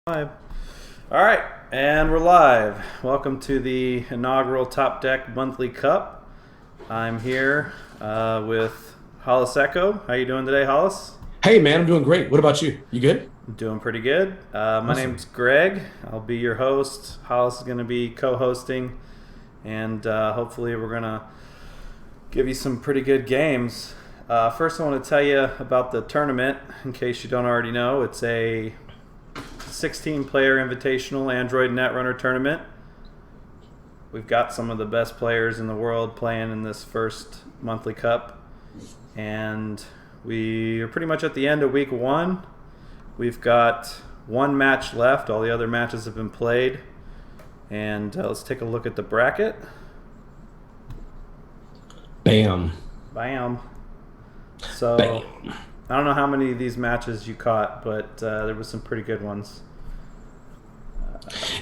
Live. All right, and we're live. Welcome to the inaugural Top Deck Monthly Cup. I'm here with Hollis Echo. How you doing today, Hollis? Hey man, I'm doing great. What about you? You good? I'm doing pretty good. My Awesome. name's Greg. I'll be your host. Hollis is going to be co-hosting, and hopefully we're going to give you some pretty good games. First, I want to tell you about the tournament, in case you don't already know. It's a 16-player invitational Android Netrunner tournament. We've got some of the best players in the world playing in this first monthly cup, and we are pretty much at the end of week one. We've got one match left. All the other matches have been played, and let's take a look at the bracket. Bam. Bam. So Bam. I don't know how many of these matches you caught, but there was some pretty good ones.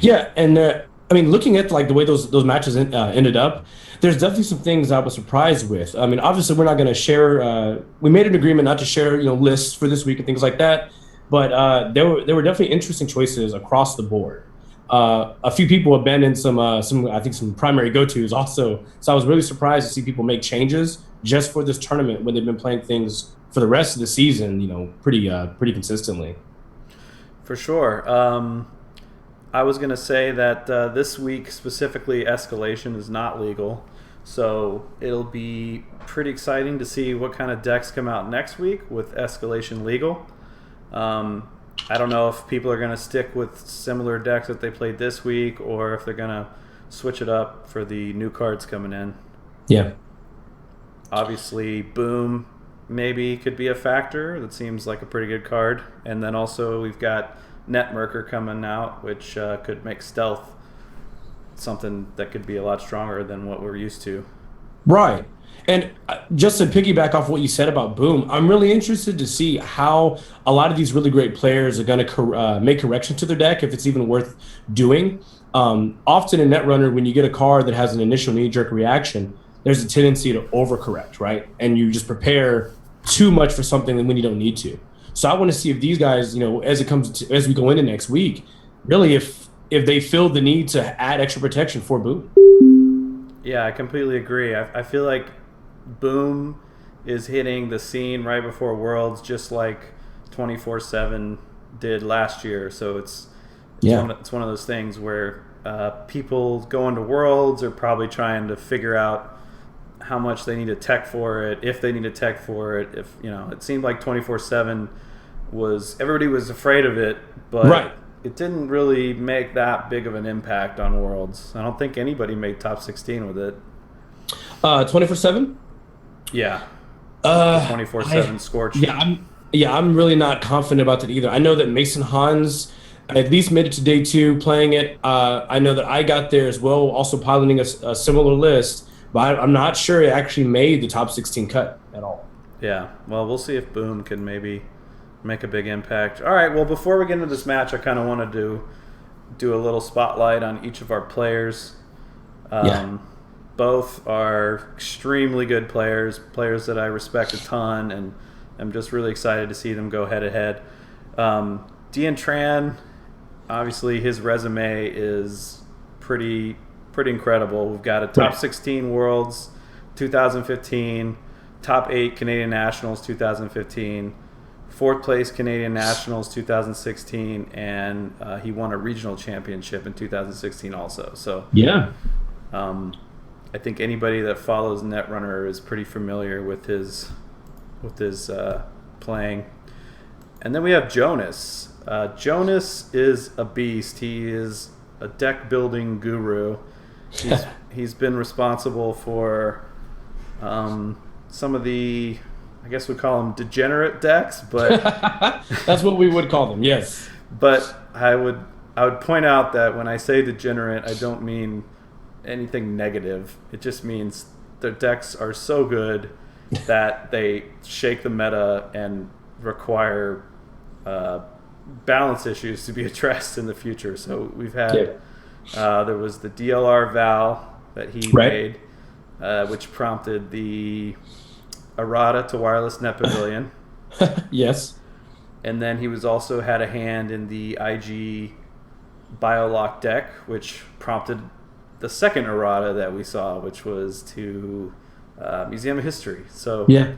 Yeah, and I mean, looking at like the way those matches ended up, there's definitely some things I was surprised with. I mean, obviously we're not going to share. We made an agreement not to share, lists for this week and things like that. But there were definitely interesting choices across the board. A few people abandoned some I think some primary go-tos also. So I was really surprised to see people make changes just for this tournament when they've been playing things for the rest of the season, pretty consistently. For sure. I was going to say that this week specifically escalation is not legal. So it'll be pretty exciting to see what kind of decks come out next week with escalation legal. I don't know if people are going to stick with similar decks that they played this week or if they're going to switch it up for the new cards coming in. Yeah. Obviously, Boom maybe could be a factor. That seems like a pretty good card. And then also we've got Netmerker coming out, which could make Stealth something that could be a lot stronger than what we're used to. Right. And just to piggyback off what you said about Boom, I'm really interested to see how a lot of these really great players are going to make corrections to their deck, if it's even worth doing. Often in Netrunner, when you get a card that has an initial knee-jerk reaction, there's a tendency to overcorrect, right? And you just prepare too much for something when you don't need to. So I want to see if these guys, as we go into next week, really if they feel the need to add extra protection for Boom. Yeah, I completely agree. I feel like Boom is hitting the scene right before Worlds, just like 24/7 did last year. So it's one of those things where people going to Worlds are probably trying to figure out how much they need to tech for it, if they need to tech for it. If it seemed like 24/7 everybody was afraid of it, but Right. It didn't really make that big of an impact on Worlds. I don't think anybody made top 16 with it. 24/7. Yeah. The 24/7 Scorch. I'm really not confident about that either. I know that Mason Hans at least made it to day 2 playing it. I know that I got there as well, also piloting a similar list, but I'm not sure it actually made the top 16 cut at all. Yeah. Well, we'll see if Boom can maybe make a big impact. All right. Well, before we get into this match, I kind of want to do a little spotlight on each of our players. Both are extremely good players that I respect a ton, and I'm just really excited to see them go head-to-head. Tran, obviously his resume is pretty incredible. We've got a top 16 Worlds 2015, top 8 Canadian Nationals 2015, 4th place Canadian Nationals 2016, and he won a regional championship in 2016 also. So Yeah. I think anybody that follows Netrunner is pretty familiar with his playing. And then we have Jonas. Jonas is a beast. He is a deck building guru. He's been responsible for some of the, I guess we'd call them degenerate decks, but That's what we would call them. Yes. but I would point out that when I say degenerate, I don't mean anything negative. It just means their decks are so good that they shake the meta and require balance issues to be addressed in the future. So we've had there was the DLR Val that he made, which prompted the errata to wireless net pavilion. Yes. And then he was also had a hand in the IG Biolock deck, which prompted the second errata that we saw, which was to Museum of History. So Yeah.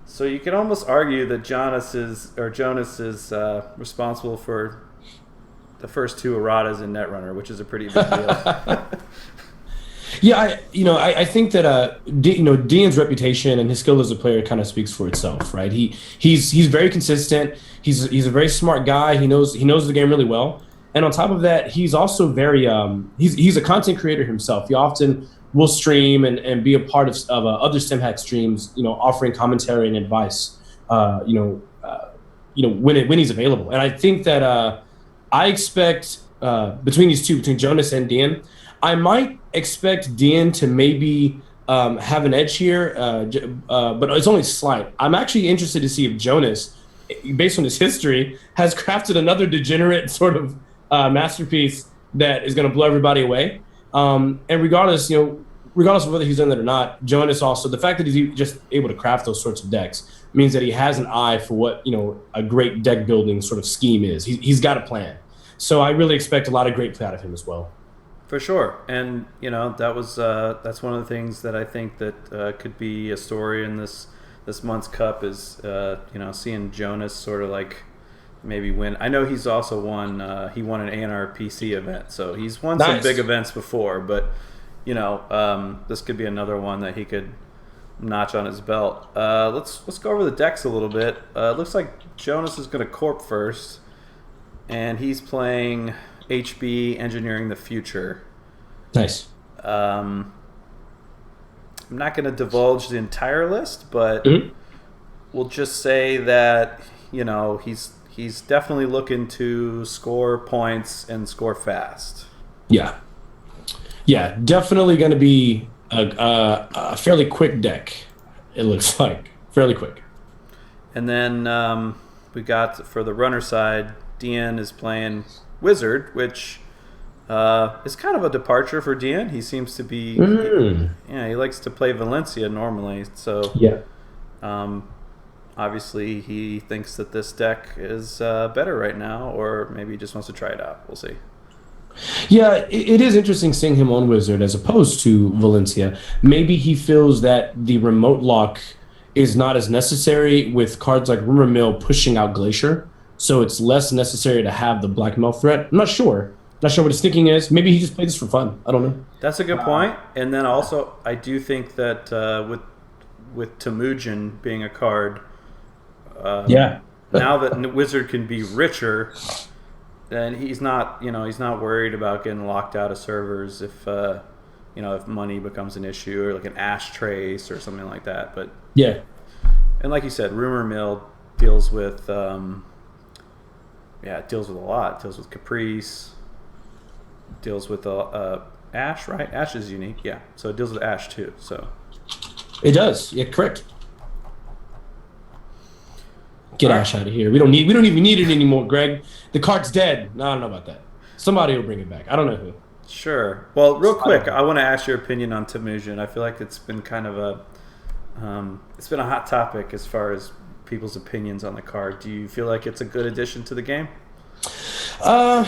So you can almost argue that Jonas is responsible for the first two erratas in Netrunner, which is a pretty big deal. Yeah, I think that Dien's reputation and his skill as a player kind of speaks for itself, right? He's very consistent. He's a very smart guy. He knows the game really well, and on top of that, he's also very he's a content creator himself. He often will stream and be a part of other StemHack streams, offering commentary and advice, when he's available. And I think that I expect between these two, between Jonas and Dien, I might expect Dien to maybe have an edge here, but it's only slight. I'm actually interested to see if Jonas, based on his history, has crafted another degenerate sort of masterpiece that is going to blow everybody away. And regardless of whether he's done that or not, Jonas also, the fact that he's just able to craft those sorts of decks means that he has an eye for what a great deck building sort of scheme is. He's got a plan. So I really expect a lot of great play out of him as well. For sure, and that's one of the things that I think that could be a story in this month's Cup is seeing Jonas sort of like maybe win. I know he's also won. He won an A&R PC event, so he's won some big events before. But this could be another one that he could notch on his belt. Let's go over the decks a little bit. It looks like Jonas is going to Corp first, and he's playing HB Engineering the Future. Nice. I'm not going to divulge the entire list, but we'll just say that he's definitely looking to score points and score fast. Yeah, definitely going to be a fairly quick deck. It looks like fairly quick. And then we got for the runner side, Dien is playing Wizard, which is kind of a departure for Dien. He seems to be, he likes to play Valencia normally. So obviously he thinks that this deck is better right now, or maybe he just wants to try it out. We'll see. Yeah, it is interesting seeing him on Wizard as opposed to Valencia. Maybe he feels that the remote lock is not as necessary with cards like Rumor Mill pushing out Glacier. So it's less necessary to have the blackmail threat. I'm not sure. Not sure what his thinking is. Maybe he just played this for fun. I don't know. That's a good point. And then also, I do think that with Temujin being a card, now that Wizard can be richer, then he's not worried about getting locked out of servers if money becomes an issue, or like an Ash Trace or something like that. But and like you said, Rumor Mill deals with. It deals with a lot. It deals with Caprice. Deals with Ash, right? Ash is unique, yeah. So it deals with Ash too. So it does. Yeah, correct. Get Ash out of here. We don't even need it anymore, Greg. The card's dead. No, I don't know about that. Somebody will bring it back. I don't know who. Sure. Well, real quick, I want to ask your opinion on Temujin. I feel like it's been kind of a hot topic as far as people's opinions on the card. Do you feel like it's a good addition to the game? I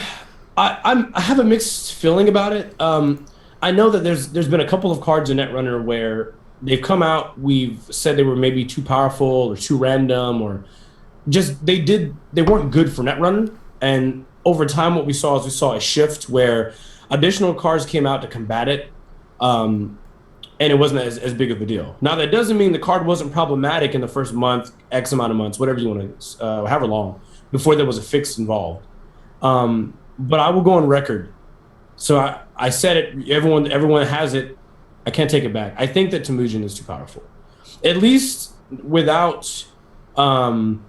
have a mixed feeling about it. I know that there's been a couple of cards in Netrunner where they've come out, we've said they were maybe too powerful or too random, or just they weren't good for Netrunner. And over time, what we saw is a shift where additional cards came out to combat it. And it wasn't as big of a deal. Now, that doesn't mean the card wasn't problematic in the first month, X amount of months, whatever you want to, however long, before there was a fix involved. But I will go on record. So I said it, everyone has it. I can't take it back. I think that Temujin is too powerful. At least without some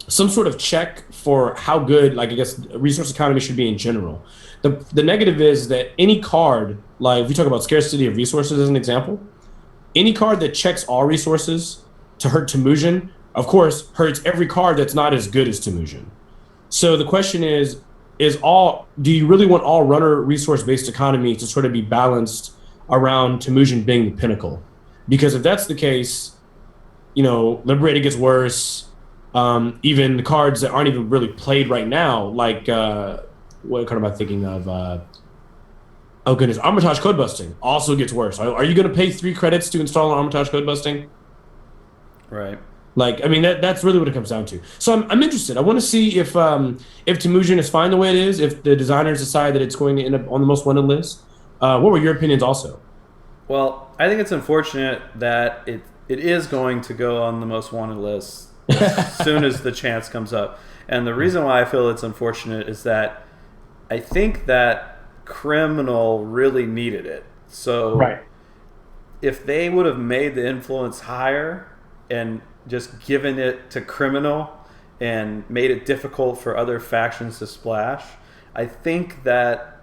sort of check for how good, like I guess, resource economy should be in general. The negative is that any card, like if we talk about scarcity of resources as an example, any card that checks all resources to hurt Temujin, of course, hurts every card that's not as good as Temujin. So the question is do you really want all runner resource-based economy to sort of be balanced around Temujin being the pinnacle? Because if that's the case, Liberated gets worse, Even the cards that aren't even really played right now, like what card am I thinking of? Oh goodness, Armitage Code Busting also gets worse. Are you going to pay 3 credits to install an Armitage Code Busting? Right. Like, I mean, that's really what it comes down to. So I'm interested. I want to see if Temujin is fine the way it is, if the designers decide that it's going to end up on the most wanted list. What were your opinions also? Well, I think it's unfortunate that it is going to go on the most wanted list as soon as the chance comes up. And the reason why I feel it's unfortunate is that I think that Criminal really needed it. So Right. if they would have made the influence higher and just given it to Criminal and made it difficult for other factions to splash, I think that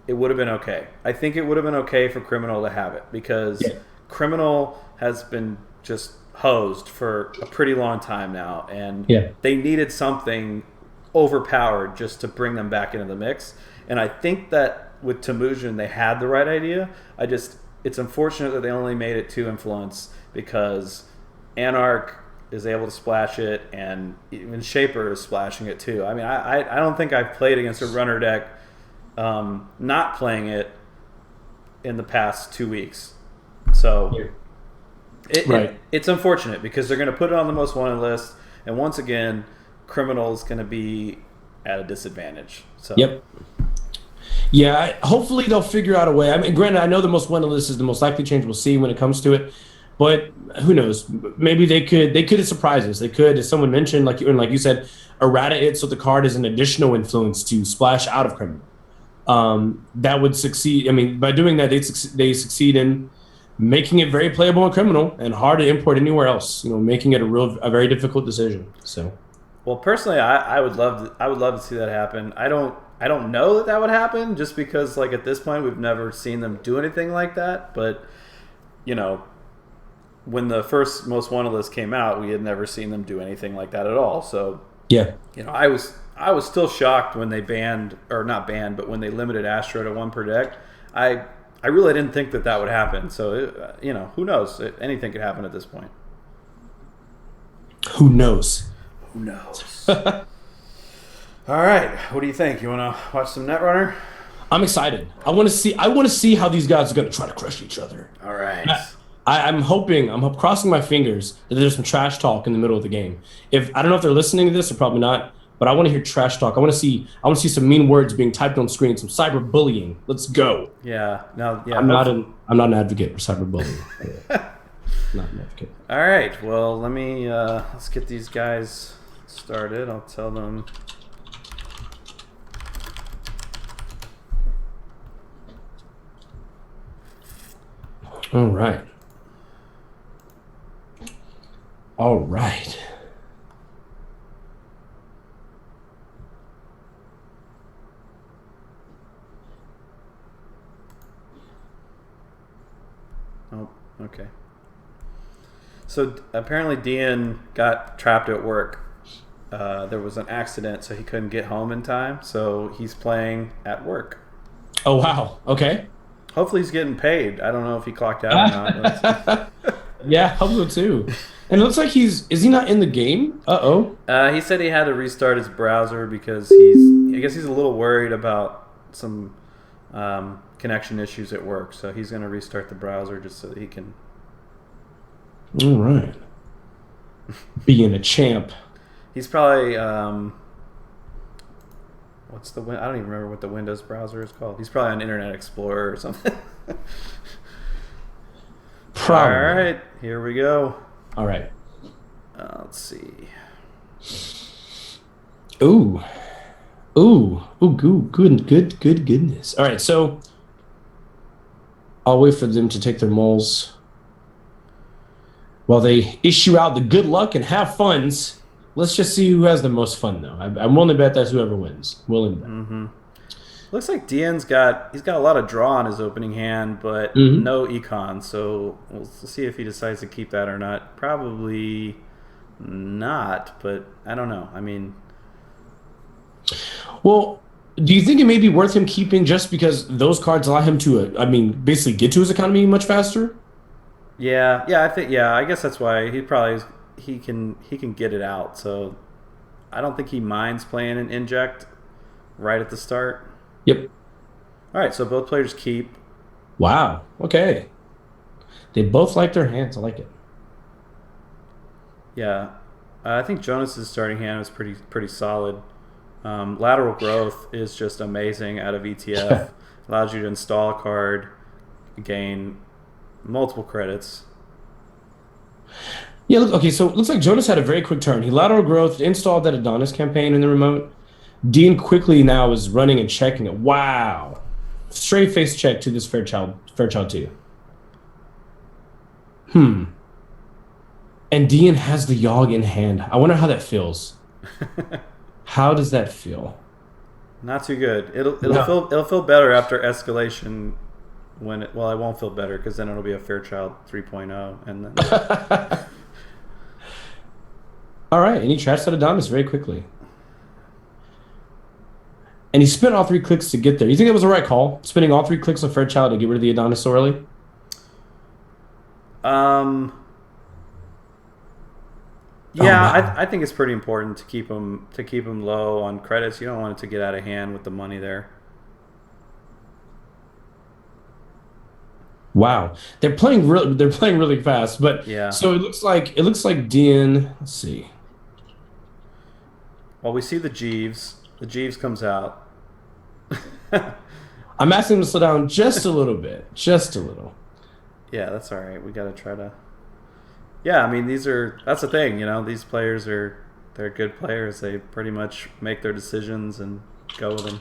it would have been okay. I think it would have been okay for Criminal to have it because Criminal has been just hosed for a pretty long time now, and they needed something overpowered just to bring them back into the mix. And I think that with Temujin, they had the right idea. It's unfortunate that they only made it 2 influence because Anarch is able to splash it, and even Shaper is splashing it too. I mean, I don't think I've played against a runner deck not playing it in the past 2 weeks. So it's unfortunate because they're going to put it on the most wanted list, and once again, Criminal is going to be at a disadvantage. So. Yep. Yeah, hopefully they'll figure out a way. I mean, granted, I know the most wanted list is the most likely change we'll see when it comes to it, but who knows? Maybe they could surprise us. They could, as someone mentioned, like you said, errata it so the card is an additional influence to splash out of Criminal. That would succeed. I mean, by doing that, they succeed in making it very playable in Criminal and hard to import anywhere else. Making it a very difficult decision. So, well, personally, I would love to see that happen. I don't know that would happen just because, like, at this point, we've never seen them do anything like that. But when the first most wanted list came out, we had never seen them do anything like that at all. So I was still shocked when they but when they limited Astro to 1 per deck. I really didn't think that would happen. So who knows? Anything could happen at this point. Who knows? All right, what do you think? You want to watch some Netrunner? I'm excited. I want to see how these guys are going to try to crush each other. All right. I'm crossing my fingers that there's some trash talk in the middle of the game. I don't know if they're listening to this or probably not, but I want to hear trash talk. I want to see some mean words being typed on screen, some cyberbullying. Let's go. Yeah. I'm not an advocate for cyberbullying. Not an advocate. All right. Well, let's get these guys started. I'll tell them. All right. Oh, okay. So apparently Dien got trapped at work. There was an accident, so he couldn't get home in time. So he's playing at work. Oh, wow. Okay. Hopefully he's getting paid. I don't know if he clocked out or not. Yeah, I hope so too. And it looks like is he not in the game? He said he had to restart his browser because I guess he's a little worried about some connection issues at work. So he's going to restart the browser just so that he can. All right. Being a champ. He's probably I don't even remember what the Windows browser is called. He's probably on Internet Explorer or something. Probably. All right, here we go. All right. Let's see. Ooh, good goodness. All right, so I'll wait for them to take their moles while they issue out the good luck and have funs. Let's just see who has the most fun, though. I'm willing to bet that's whoever wins. Willing to bet. Mm-hmm. Looks like Dien's got a lot of draw on his opening hand, but no econ. So we'll see if he decides to keep that or not. Probably not, but I don't know. I mean, well, do you think it may be worth him keeping just because those cards allow him to, basically get to his economy much faster? Yeah. I guess that's why he he can get it out. So I don't think he minds playing an inject right at the start. Yep. All right, so both players keep. Wow. Okay. They both like their hands. I like it. Yeah, I think Jonas's starting hand was pretty solid. Lateral growth is just amazing out of ETF. Allows you to install a card, gain multiple credits. Yeah, okay, so it looks like Jonas had a very quick turn. He lateral growth, installed that Adonis campaign in the remote. Dien quickly now is running and checking it. Wow. Straight face check to this Fairchild 2. And Dien has the Yogg in hand. I wonder how that feels. How does that feel? Not too good. It'll feel better after escalation. It won't feel better because then it'll be a Fairchild 3.0 and then. All right, and he trashed that Adonis very quickly. And he spent all 3 clicks to get there. You think it was the right call, spending all 3 clicks on Fairchild to get rid of the Adonis so early? Yeah, I think it's pretty important to keep him low on credits. You don't want it to get out of hand with the money there. Wow, they're playing really fast, but yeah. So it looks like Dien. Let's see. Well, we see the Jeeves. The Jeeves comes out. I'm asking him to slow down just a little bit, just a little. Yeah, that's all right. We got to try to. Yeah, I mean that's the thing. These players they're good players. They pretty much make their decisions and go with them.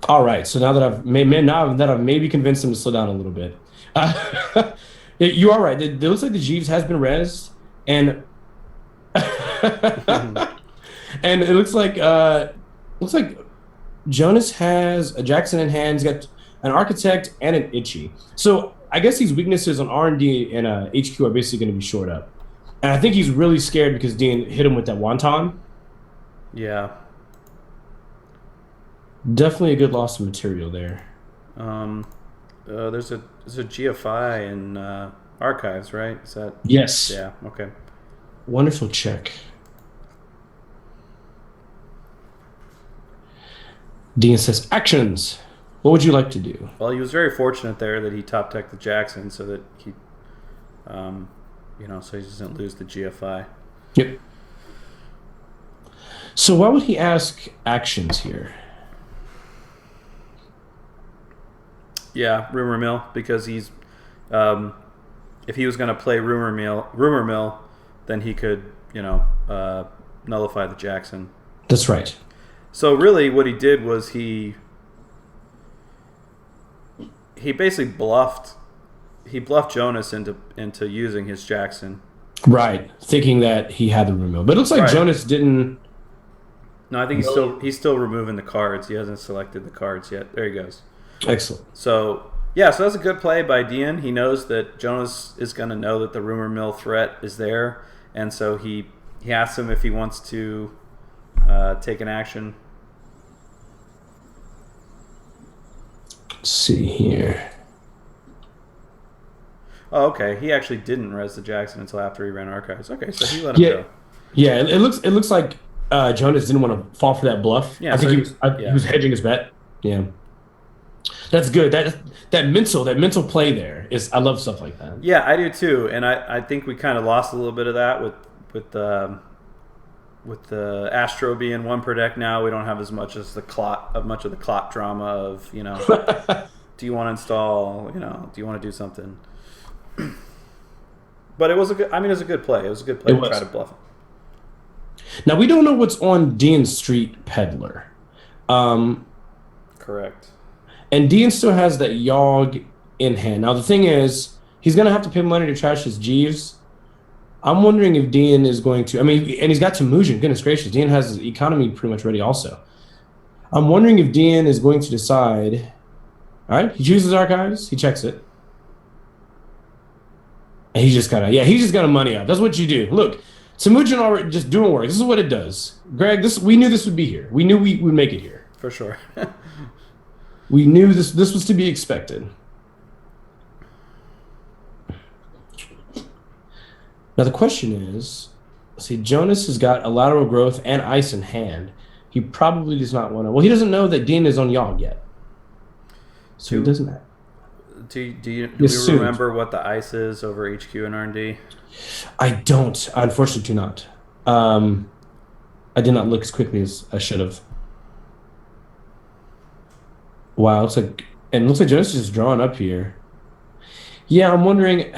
All right, so now that I've maybe convinced him to slow down a little bit, you are right. It looks like the Jeeves has been rezzed, and and it looks like Jonas has a Jackson in hand. He's got an Architect and an Itchy. So I guess these weaknesses on R&D and HQ are basically going to be shored up, and I think he's really scared because Dien hit him with that Wonton. Yeah. Definitely a good loss of material there. There's a GFI in archives, right? Is that? Yes. Yeah. Okay. Wonderful check. Dien says, actions. What would you like to do? Well, he was very fortunate there that he top decked the Jackson so that he, so he doesn't lose the GFI. Yep. So why would he ask actions here? Yeah, rumor mill, because he's, if he was going to play rumor mill, then he could, nullify the Jackson. That's right. So really, what he did was he basically bluffed Jonas into using his Jackson. Right, thinking that he had the rumor mill, but it looks like Jonas didn't. No, I think he's still removing the cards. He hasn't selected the cards yet. There he goes. Excellent. So that's a good play by Dien. He knows that Jonas is going to know that the rumor mill threat is there, and so he asks him if he wants to take an action. Let's see here. Oh, okay. He actually didn't res the Jackson until after he ran archives. Okay, so he let him go. Yeah, it looks like Jonas didn't want to fall for that bluff. Yeah, I think he was hedging his bet. Yeah. That's good. That mental play there is. I love stuff like that. Yeah, I do too, and I think we kind of lost a little bit of that with the Astro being 1 per deck. Now we don't have as much as much of the clot drama of do you want to install, do you want to do something. But it was a good play. It was a good play to try to bluff him. Now we don't know what's on Dien Street Peddler. Correct. And Dien still has that Yogg in hand. Now, the thing is, he's going to have to pay money to trash his Jeeves. I'm wondering if Dien is going to... and he's got Temujin. Goodness gracious. Dien has his economy pretty much ready also. I'm wondering if Dien is going to decide... All right, he chooses archives. He checks it. And he's just got to money up. That's what you do. Look, Temujin already just doing work. This is what it does. Greg, we knew this would be here. We knew we would make it here. For sure. We knew this was to be expected. Now the question is, see, Jonas has got a lateral growth and ice in hand. He probably does not want to. Well, he doesn't know that Dien is on Yogg yet, so he Do doesn't. do He we assumes. remember what the ice is over HQ and R&D? I don't. I unfortunately do not. Um, I did not look as quickly as I should have. Wow, looks like Jonas is drawn up here. Yeah, I'm wondering.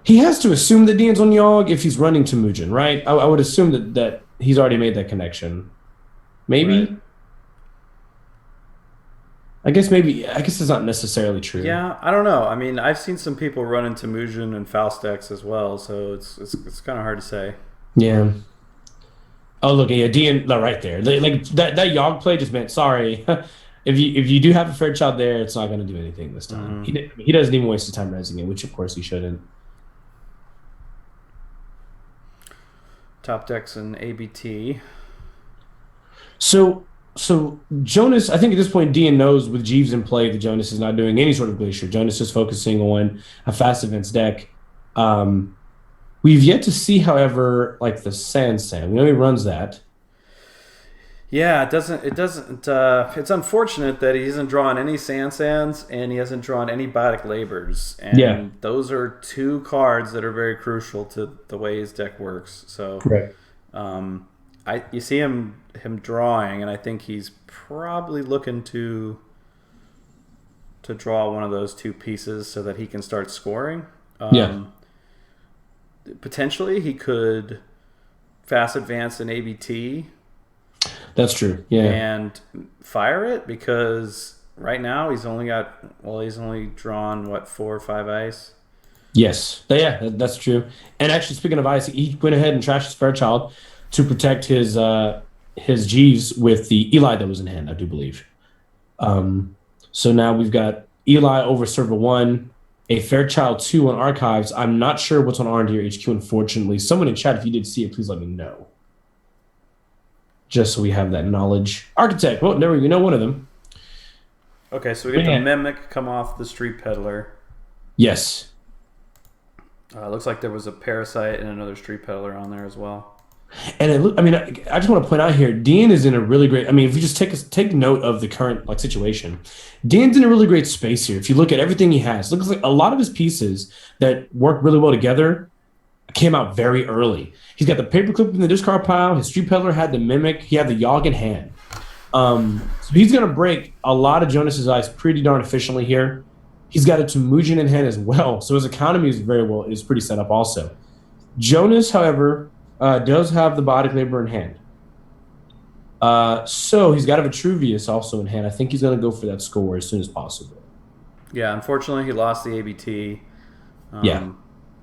He has to assume that Dien's on Yogg if he's running to Mugen, right? I would assume that he's already made that connection. Right. Maybe. I guess maybe. I guess it's not necessarily true. Yeah, I don't know. I mean, I've seen some people run into Mugen and Faustex as well, so it's kind of hard to say. Yeah. Oh, look, yeah, Dien right there. Like that Yogg play just meant sorry. If you do have a Fairchild there, it's not going to do anything this time. Mm-hmm. He doesn't even waste his time resing it, which of course he shouldn't. Top decks and ABT. So Jonas, I think at this point, Dien knows with Jeeves in play that Jonas is not doing any sort of glacier. Jonas is focusing on a fast events deck. Um, we've yet to see, however, like the Sand. We know he runs that. Yeah, it doesn't. It doesn't. It's unfortunate that he hasn't drawn any Sands and he hasn't drawn any Biotic Labors, Yeah, and those are two cards that are very crucial to the way his deck works. So, correct. you see him drawing, and I think he's probably looking to draw one of those two pieces so that he can start scoring. Yeah, Potentially, he could fast advance an ABT that's true. Yeah. and fire it because right now he's only drawn what 4 or 5 ice. Yes. Yeah, that's true. And actually, speaking of ice, he went ahead and trashed his Fairchild to protect his Jeeves with the Eli that was in hand, I do believe. Um, so now we've got Eli over server one, a Fairchild 2 on archives. I'm not sure what's on R&D or HQ, unfortunately. Someone in chat, if you did see it, please let me know. Just so we have that knowledge. Architect. Well, never we know one of them. Okay, so we get the Mimic come off the Street Peddler. Yes. Looks like there was a Parasite and another Street Peddler on there as well. And I just want to point out here, Dien is in a really great. I mean, if you just take note of the current situation, Dien's in a really great space here. If you look at everything he has, looks like a lot of his pieces that work really well together came out very early. He's got the paperclip in the discard pile. His Street Peddler had the Mimic. He had the Yogg in hand. So he's going to break a lot of Jonas's ice pretty darn efficiently here. He's got a Temujin in hand as well, so his economy is pretty set up also. Jonas, however, does have the Biotic Labor in hand. So he's got a Vitruvius also in hand. I think he's going to go for that score as soon as possible. Yeah, unfortunately, he lost the ABT. Yeah.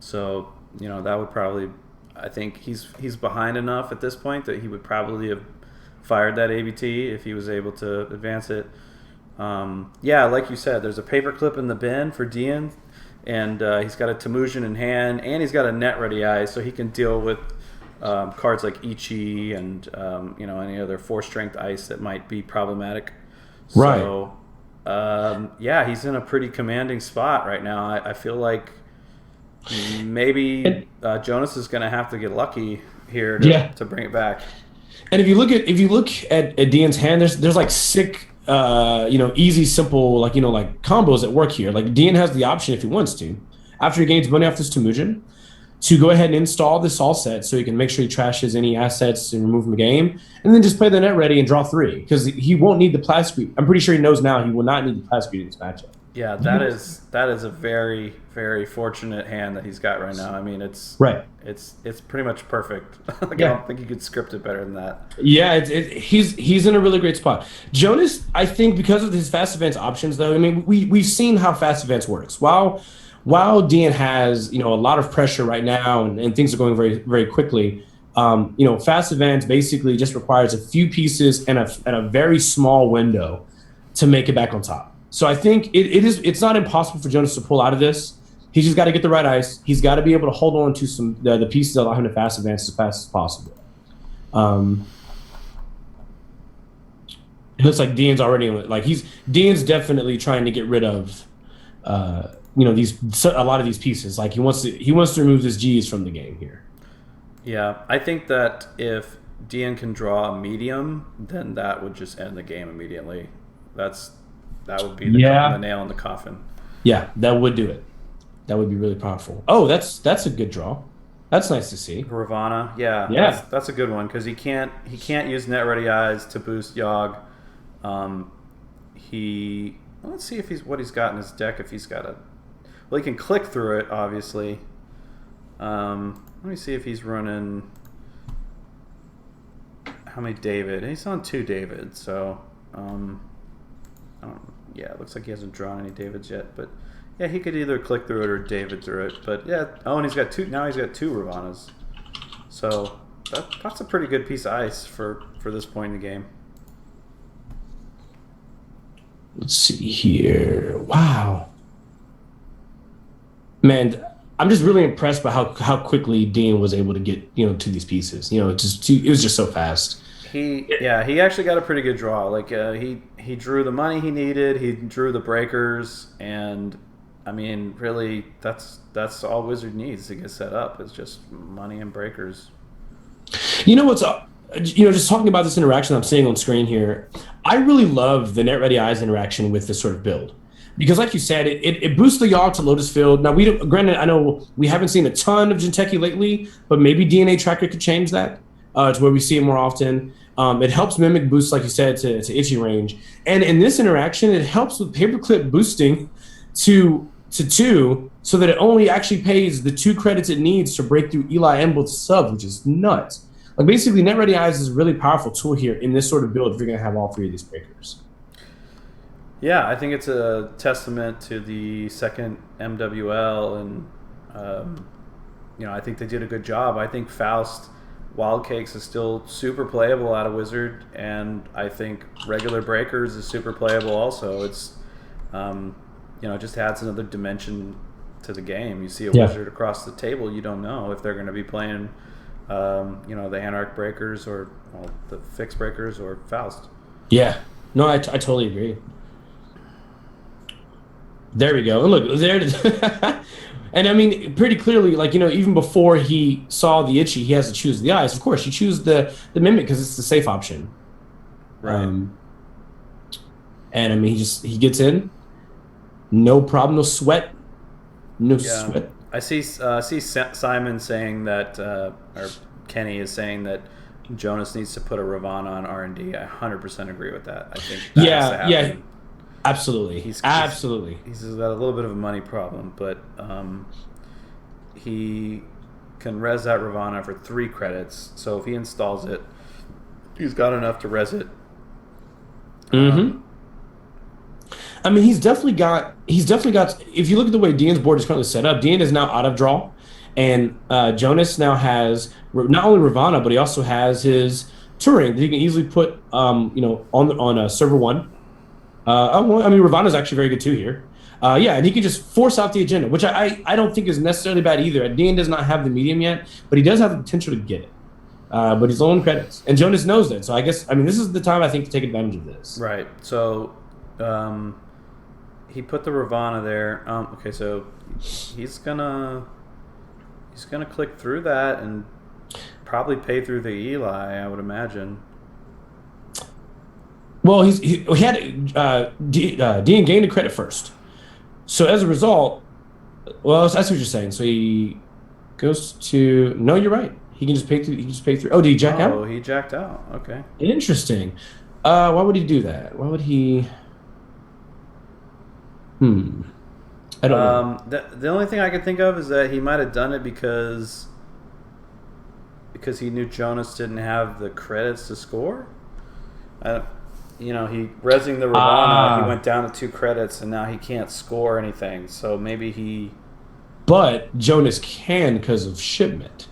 So, that would probably... I think he's behind enough at this point that he would probably have fired that ABT if he was able to advance it. Yeah, like you said, there's a paperclip in the bin for Dien, and he's got a Temujin in hand, and he's got a net ready eye, so he can deal with cards like Ichi and any other 4-strength ice that might be problematic. Right. So, yeah, he's in a pretty commanding spot right now. I feel like maybe Jonas is going to have to get lucky here to bring it back. And if you look at Dien's hand, there's like sick, easy, simple, like combos that work here. Like Dien has the option if he wants to, after he gains money off this Temujin, to go ahead and install this all set so he can make sure he trashes any assets and remove from the game, and then just play the net ready and draw 3 because he won't need the Plascrete. I'm pretty sure he knows now he will not need the Plascrete in this matchup. Yeah, that is a very, very fortunate hand that he's got right now. I mean, it's pretty much perfect. I don't think you could script it better than that. Yeah, he's in a really great spot. Jonas, I think because of his fast events options, though, I mean, we've seen how fast events works. While Dien has a lot of pressure right now and things are going very, very quickly, fast events basically just requires a few pieces and a very small window to make it back on top. So I think it's not impossible for Jonas to pull out of this. He's just got to get the right ice. He's got to be able to hold on to the pieces that allow him to fast advance as fast as possible. It looks like Dien's already Dien's definitely trying to get rid of a lot of these pieces. Like he wants to remove this G's from the game here. Yeah, I think that if Dien can draw a medium, then that would just end the game immediately. That would be the nail in the coffin. Yeah, that would do it. That would be really powerful. Oh, that's a good draw. That's nice to see. Ravana, yeah. That's a good one because he can't use Net Ready Eyes to boost Yogg. Let's see if what he's got in his deck. If he's got he can click through it, obviously. Let me see if he's running. How many David? He's on 2 David, so it looks like he hasn't drawn any Davids yet, but yeah, he could either click through it or David through it. But yeah, and he's got 2 now. He's got 2 Ravanas, so that's a pretty good piece of ice for this point in the game. Let's see here. Wow, man, I'm just really impressed by how quickly Dien was able to get to these pieces. It was just so fast. He actually got a pretty good draw. Like he drew the money he needed. He drew the breakers, and I mean, really, that's all Wizard needs to get set up. It's just money and breakers. What's just talking about this interaction I'm seeing on screen here, I really love the Net Ready Eyes interaction with this sort of build. Because like you said, it boosts the Yogg to Lotus Field. Now, granted, I know we haven't seen a ton of Jinteki lately, but maybe DNA Tracker could change that to where we see it more often. It helps Mimic boost, like you said, to Itchy range. And in this interaction, it helps with Paperclip boosting to 2 so that it only actually pays the 2 credits it needs to break through Eli and both subs, which is nuts. Like basically, Net Ready Eyes is a really powerful tool here in this sort of build if you're going to have all 3 of these breakers. Yeah, I think it's a testament to the second MWL, and I think they did a good job. I think Faust Wild Cakes is still super playable out of Wizard, and I think regular Breakers is super playable also. It's it just adds another dimension to the game. You see a Wizard across the table, you don't know if they're going to be playing the Anarch Breakers or the Fixed Breakers or Faust. Yeah, no, I totally agree. There we go. And look, there. And I mean, pretty clearly, like, even before he saw the Itchy, he has to choose the Eyes. Of course, you choose the Mimic because it's the safe option. Right. And I mean, he gets in. No problem. No sweat. No sweat. I see Simon saying that, or Kenny is saying that Jonas needs to put a Ravana on R&D. I 100% agree with that. I think that has to happen. Yeah. Absolutely. He's got a little bit of a money problem, but he can res that Ravana for 3 credits. So if he installs it, he's got enough to res it. I mean, he's definitely got. If you look at the way Dien's board is currently set up, Dien is now out of draw, and Jonas now has not only Ravana, but he also has his Turing that he can easily put on server 1. Ravana is actually very good too here. And he can just force out the agenda, which I don't think is necessarily bad either. Dien does not have the medium yet, but he does have the potential to get it. But he's low in credits, and Jonas knows that. So I guess this is the time I think to take advantage of this. Right. So he put the Ravana there. Okay, so he's gonna click through that and probably pay through the Eli, I would imagine. Well, he had Dien gained a credit first, so as a result, that's what you're saying. So he goes to you're right. He can just pay through. Oh, did he jack out? Oh, he jacked out. Okay. Interesting. Why would he do that? Why would he? I don't know. The only thing I can think of is that he might have done it because he knew Jonas didn't have the credits to score. He resing the Ravana, he went down to 2 credits, and now he can't score anything. So maybe he. But Jonas can because of shipment,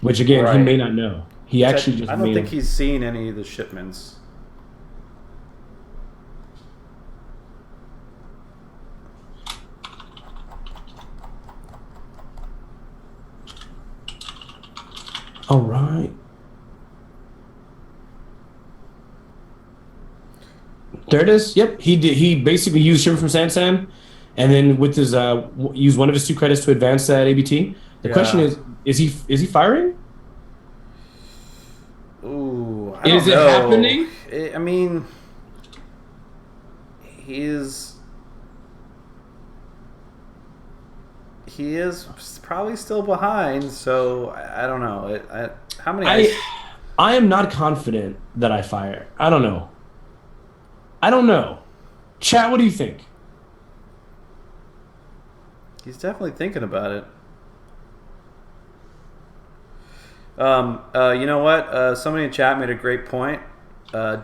which again he may not know. He actually just. I don't think he's seen any of the shipments. All right. There it is. Yep, he did. He basically used Shiver from Sansan and then with his use one of his 2 credits to advance that ABT. The question Yeah. is he firing? Ooh, I Is don't it know. happening? I mean, he is probably still behind, so I don't know. How many? I am not confident that I fire. I don't know. I don't know. Chat, what do you think? He's definitely thinking about it. You know what? Somebody in chat made a great point.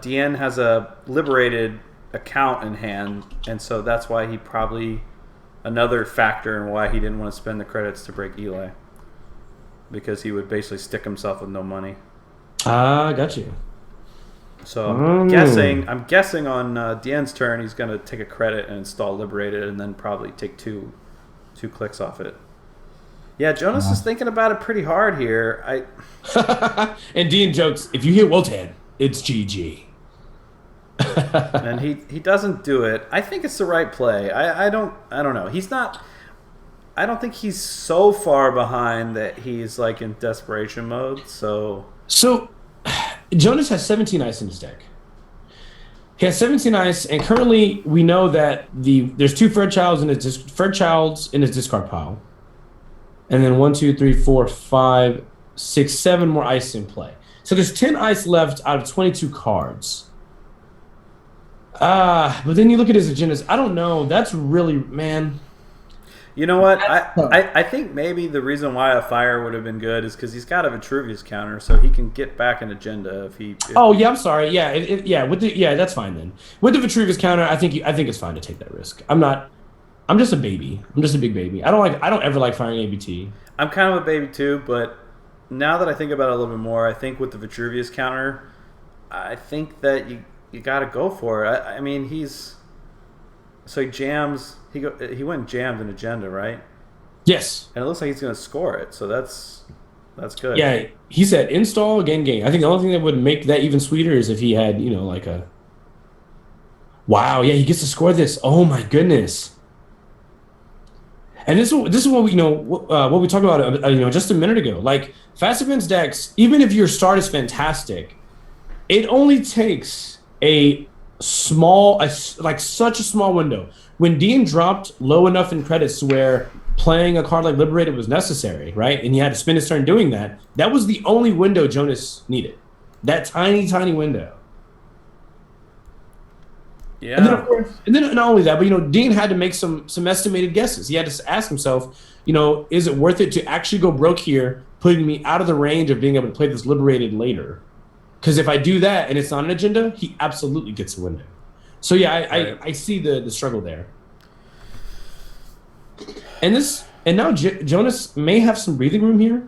Dien has a liberated account in hand, and so that's why he probably another factor in why he didn't want to spend the credits to break Eli, because he would basically stick himself with no money. Ah, got you. So I'm guessing on Dien's turn, he's going to take a credit and install liberated, and then probably take two clicks off it. Yeah, Jonas is thinking about it pretty hard here. And Dien jokes, if you hit Wotan, it's GG. And he doesn't do it. I think it's the right play. I don't know. He's not. I don't think he's so far behind that he's like in desperation mode. So Jonas has 17 ice in his deck. He has 17 ice, and currently we know that there's 2 Fairchilds in his discard pile, and then 1, 2, 3, 4, 5, 6, 7 more ice in play. So there's 10 ice left out of 22 cards. But then you look at his agendas. I don't know. That's really, man. You know what? I think maybe the reason why a fire would have been good is because he's got a Vitruvius counter, so he can get back an agenda if he. I'm sorry. Yeah, that's fine then. With the Vitruvius counter, I think it's fine to take that risk. I'm just a baby. I'm just a big baby. I don't ever like firing ABT. I'm kind of a baby too, but now that I think about it a little bit more, I think with the Vitruvius counter, I think that you got to go for it. I mean, he jams. He went and jammed an agenda, right? Yes. And it looks like he's going to score it, so that's good. Yeah, he said install, gain. I think the only thing that would make that even sweeter is if he had, like a. Wow, yeah, he gets to score this. Oh my goodness. And this is what we what we talked about just a minute ago. Like fast advance decks, even if your start is fantastic, it only takes such a small window. When Dien dropped low enough in credits to where playing a card like Liberated was necessary, right? And he had to spend his turn doing that. That was the only window Jonas needed. That tiny, tiny window. Yeah. And then, of course, not only that, but Dien had to make some estimated guesses. He had to ask himself, is it worth it to actually go broke here, putting me out of the range of being able to play this Liberated later? Because if I do that and it's not an agenda, he absolutely gets a window. So yeah, I see the struggle there. And now Jonas may have some breathing room here.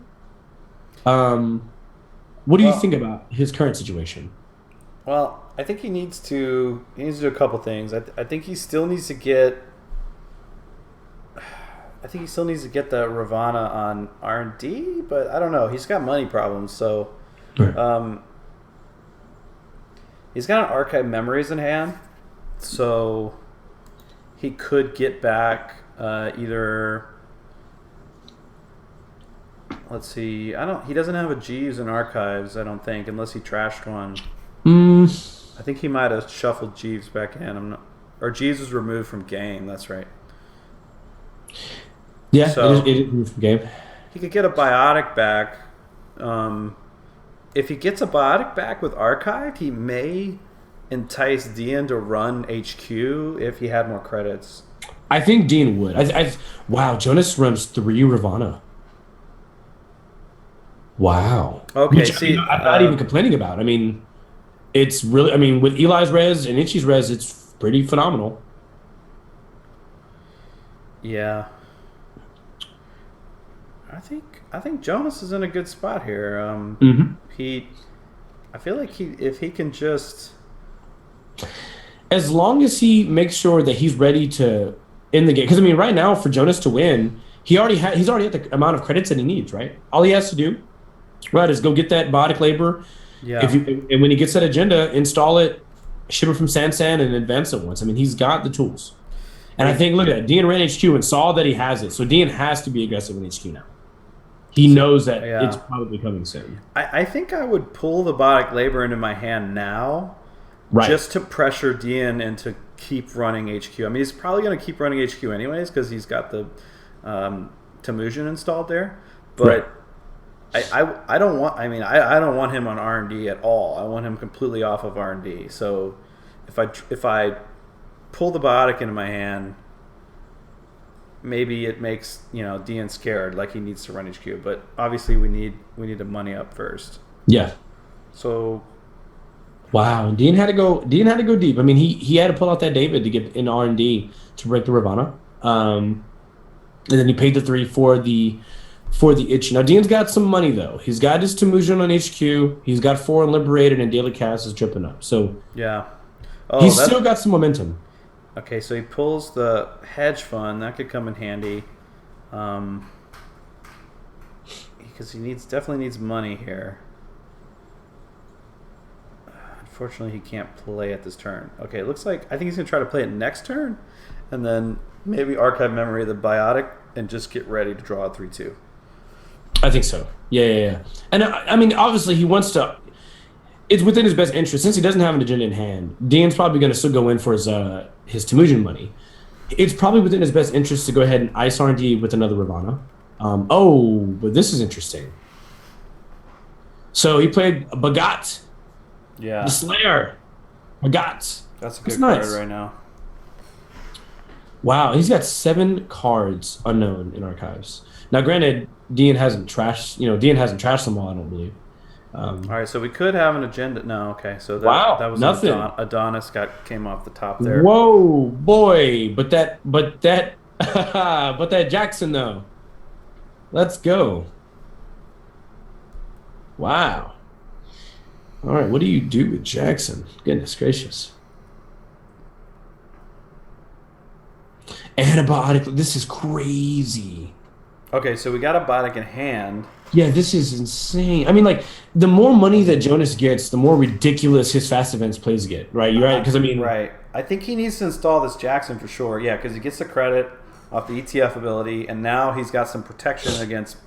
What do you think about his current situation? Well, I think he needs to do a couple things. I think he still needs to get. I think he still needs to get the Ravana on R&D, but I don't know. He's got money problems, so. Right. He's got an Archive Memories in hand, so he could get back either. Let's see. He doesn't have a Jeeves in Archives, I don't think, unless he trashed one. I think he might have shuffled Jeeves back in. Or Jeeves was removed from game. That's right. Yeah, so it is removed from game. He could get a Biotic back. If he gets a Biotic back with Archive, he may entice Dien to run HQ if he had more credits. I think Dien would. Wow, Jonas runs 3 Ravana. Wow. Okay, Which, I'm not even complaining about. I mean, it's really. I mean, with Eli's res and Itchy's res, it's pretty phenomenal. Yeah. I think Jonas is in a good spot here. I feel like if he can just, as long as he makes sure that he's ready to end the game, because I mean, right now for Jonas to win, he's already at the amount of credits that he needs. Right, all he has to do, right, is go get that Biotic Labor. Yeah. And when he gets that agenda, install it, ship it from Sansan, and advance it once. I mean, he's got the tools. And I think, look at that. Dien ran HQ and saw that he has it. So Dien has to be aggressive in HQ now. He knows that it's probably coming soon. I think I would pull the Biotic Labor into my hand now, just to pressure Dien and to keep running HQ. I mean, he's probably going to keep running HQ anyways because he's got the Temujin installed there. But I don't want. I mean, I don't want him on R&D at all. I want him completely off of R&D. So if I pull the Biotic into my hand, maybe it makes Dien scared, like he needs to run HQ. But obviously we need to money up first. Yeah. So. Wow, Dien had to go deep. I mean, he had to pull out that David to get in R&D to break the Ravana, and then he paid the 3 for the itch. Now Dien's got some money though. He's got his Temujin on HQ. He's got 4 on Liberated, and Daily Cast is dripping up. So yeah, he's still got some momentum. Okay, so he pulls the hedge fund. That could come in handy, because he definitely needs money here. Unfortunately, he can't play it this turn. Okay, it looks like I think he's gonna try to play it next turn, and then maybe archive memory of the Biotic and just get ready to draw a 3/2. I think so. Yeah. And I mean, obviously, he wants to. It's within his best interest since he doesn't have an agenda in hand. Dien's probably going to still go in for his Temujin money. It's probably within his best interest to go ahead and ice R&D with another Ravana. But this is interesting. So he played Bagat. Yeah. The Slayer. Bagat. That's a good card right now. Wow, he's got 7 cards unknown in archives. Now, granted, Dien hasn't trashed them all, I don't believe. All right, so we could have an agenda. No, okay. So that was nothing. Adonis came off the top there. Whoa, boy! But that Jackson though. Let's go. Wow. All right, what do you do with Jackson? Goodness gracious. Antibiotic. This is crazy. Okay, so we got a Biotic in hand. Yeah, this is insane. I mean, like, the more money that Jonas gets, the more ridiculous his fast events plays get, right? You're right, because I mean... Right. I think he needs to install this Jackson for sure, yeah, because he gets the credit off the ETF ability, and now he's got some protection against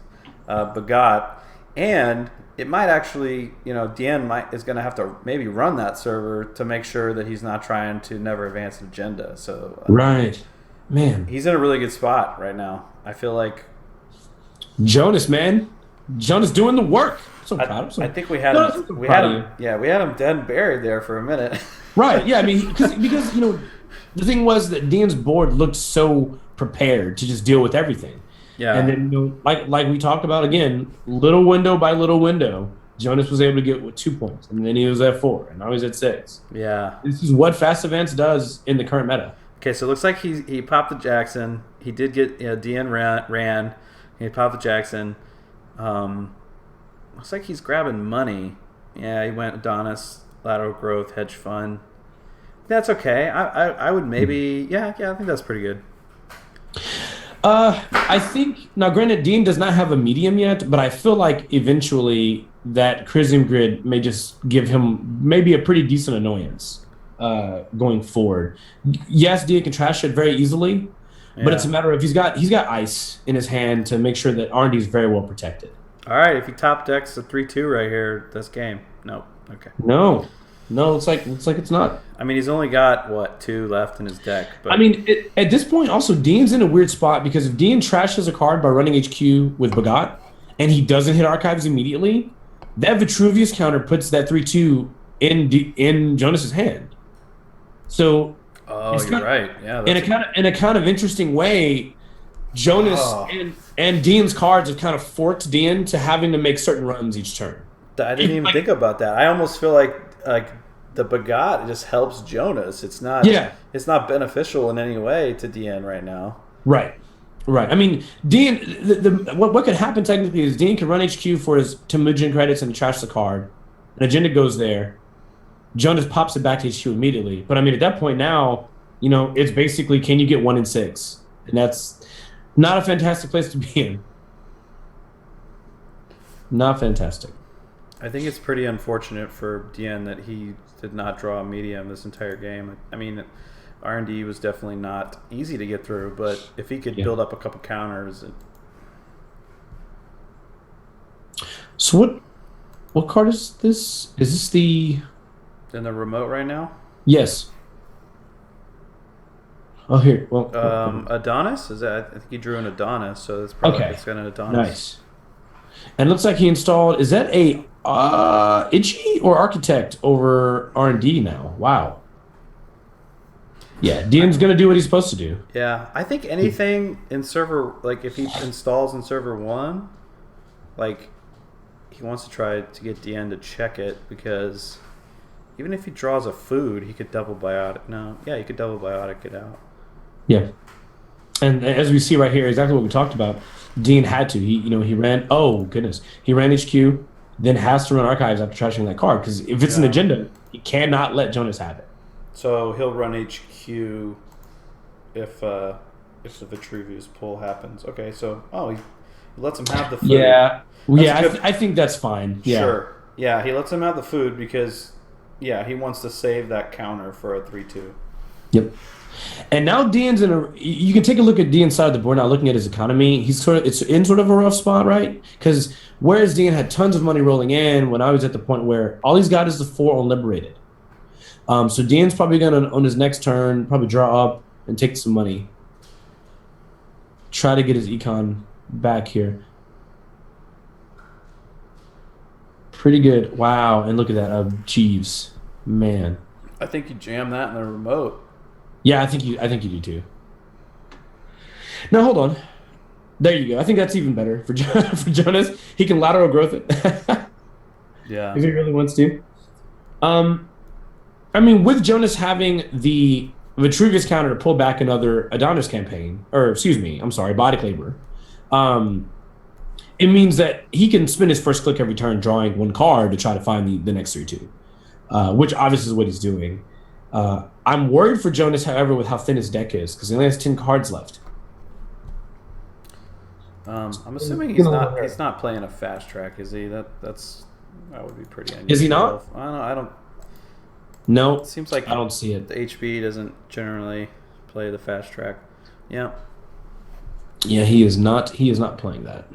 Bagat, and it might actually, Dien is going to have to maybe run that server to make sure that he's not trying to never advance an agenda, so... right. Man. He's in a really good spot right now. I feel like... Jonas, man. Jonas doing the work. I'm so proud of him. I think we had him. We had him dead and buried there for a minute. Right. Yeah. I mean, because the thing was that Dien's board looked so prepared to just deal with everything. Yeah. And then like we talked about again, little window by little window, Jonas was able to get 2 points, and then he was at 4, and now he's at 6. Yeah. This is what fast events does in the current meta. Okay, so it looks like he popped the Jackson. He did get Dien ran. He popped the Jackson. Looks like he's grabbing money. Yeah, he went Adonis, lateral growth, hedge fund. That's okay. I would maybe I think that's pretty good. I think now granted Dien does not have a medium yet, but I feel like eventually that Chrism grid may just give him maybe a pretty decent annoyance going forward. Yes, Dien can trash it very easily. Yeah. But it's a matter of he's got ice in his hand to make sure that R&D is very well protected. All right, if he top decks a 3/2 right here, this game. Nope. Okay. No, looks like it's not. I mean, he's only got 2 left in his deck. But I mean, at this point, also Dien's in a weird spot because if Dien trashes a card by running HQ with Bagat and he doesn't hit archives immediately, that Vitruvius counter puts that 3/2 in Jonas's hand. So. Oh, you're right. Yeah. In a kind of interesting way, Jonas and Dien's cards have kind of forked Dien to having to make certain runs each turn. I didn't even think about that. I almost feel like the Bagat just helps Jonas. It's not. Yeah. It's not beneficial in any way to Dien right now. Right. I mean, Dien. What could happen technically is Dien can run HQ for his Temujin credits and trash the card. An agenda goes there. Jonas pops it back to HQ immediately. But I mean, at that point now, it's basically can you get 1 in 6, and that's not a fantastic place to be in. Not fantastic. I think it's pretty unfortunate for Dien that he did not draw a medium this entire game. I mean, R&D was definitely not easy to get through, but if he could Yeah. build up a couple counters, So what card is this? Is this the in the remote right now, yes? Oh here. Well, Adonis is that? I think he drew an Adonis, so it's probably okay. it's got an Adonis. Nice. And it looks like he installed. Is that a Itchy or Architect over R&D now? Wow. Yeah, Dien's gonna do what he's supposed to do. Yeah, I think anything in server, like if he installs in server 1, like he wants to try to get Dien to check it, because even if he draws a food, he could double biotic. No, yeah, he could double biotic it out. Yeah. And as we see right here, exactly what we talked about, Dien had to. He ran. Oh goodness, he ran HQ, then has to run archives after trashing that card, because if it's an agenda, he cannot let Jonas have it. So he'll run HQ if the Vitruvius pull happens. Okay, so he lets him have the food. Yeah, I think that's fine. Yeah. Sure. Yeah, he lets him have the food because he wants to save that counter for a 3-2. Yep. And now Dien's you can take a look at Dien's side of the board now, looking at his economy. It's in sort of a rough spot, right? Because whereas Dien had tons of money rolling in, when I was at the point where all he's got is the 4 on Liberated. So Dien's probably going to, on his next turn, probably draw up and take some money. Try to get his econ back here. Pretty good. Wow. And look at that. Jeeves. Man. I think you jam that in the remote. Yeah, I think you do too. Now hold on. There you go. I think that's even better for Jonas. He can lateral growth it. Yeah. If he really wants to. I mean, with Jonas having the Vitruvius counter to pull back another Adonis campaign, Body Labor, it means that he can spend his first click every turn drawing 1 card to try to find the next 3-2, which obviously is what he's doing. I'm worried for Jonas, however, with how thin his deck is, because he only has 10 cards left. I'm assuming he's not playing a fast track, is he? That would be pretty unusual. Is he not? I don't. No, It seems like I don't see it. The HB doesn't generally play the fast track. Yeah. Yeah, he is not. He is not playing that.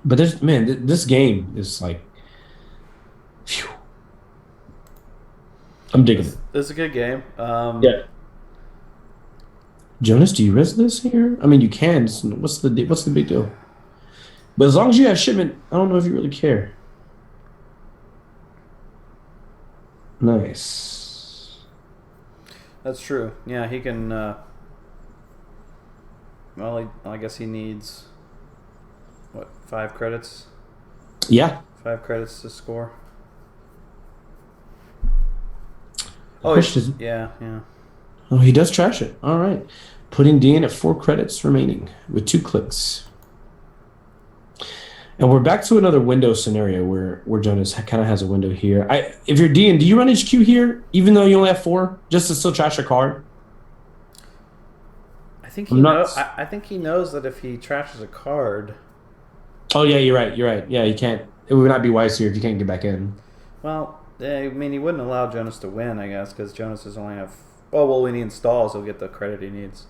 But this game is like, phew. I'm digging it. This is a good game. Yeah. Jonas, do you risk this here? I mean, you can. What's the big deal? But as long as you have shipment, I don't know if you really care. Nice. That's true. Yeah, he can. I guess he needs 5 credits? Yeah. 5 credits to score. Yeah. Oh, he does trash it. All right. Putting Dien at 4 credits remaining with 2 clicks. And we're back to another window scenario where Jonas kind of has a window here. If you're Dien, do you run HQ here, even though you only have 4, just to still trash a card? I think he knows that if he trashes a card. Oh yeah, you're right. Yeah, you can't. It would not be wise here if you can't get back in. Well, I mean, he wouldn't allow Jonas to win, I guess, because Jonas is only have. Oh well, when he installs, he'll get the credit he needs.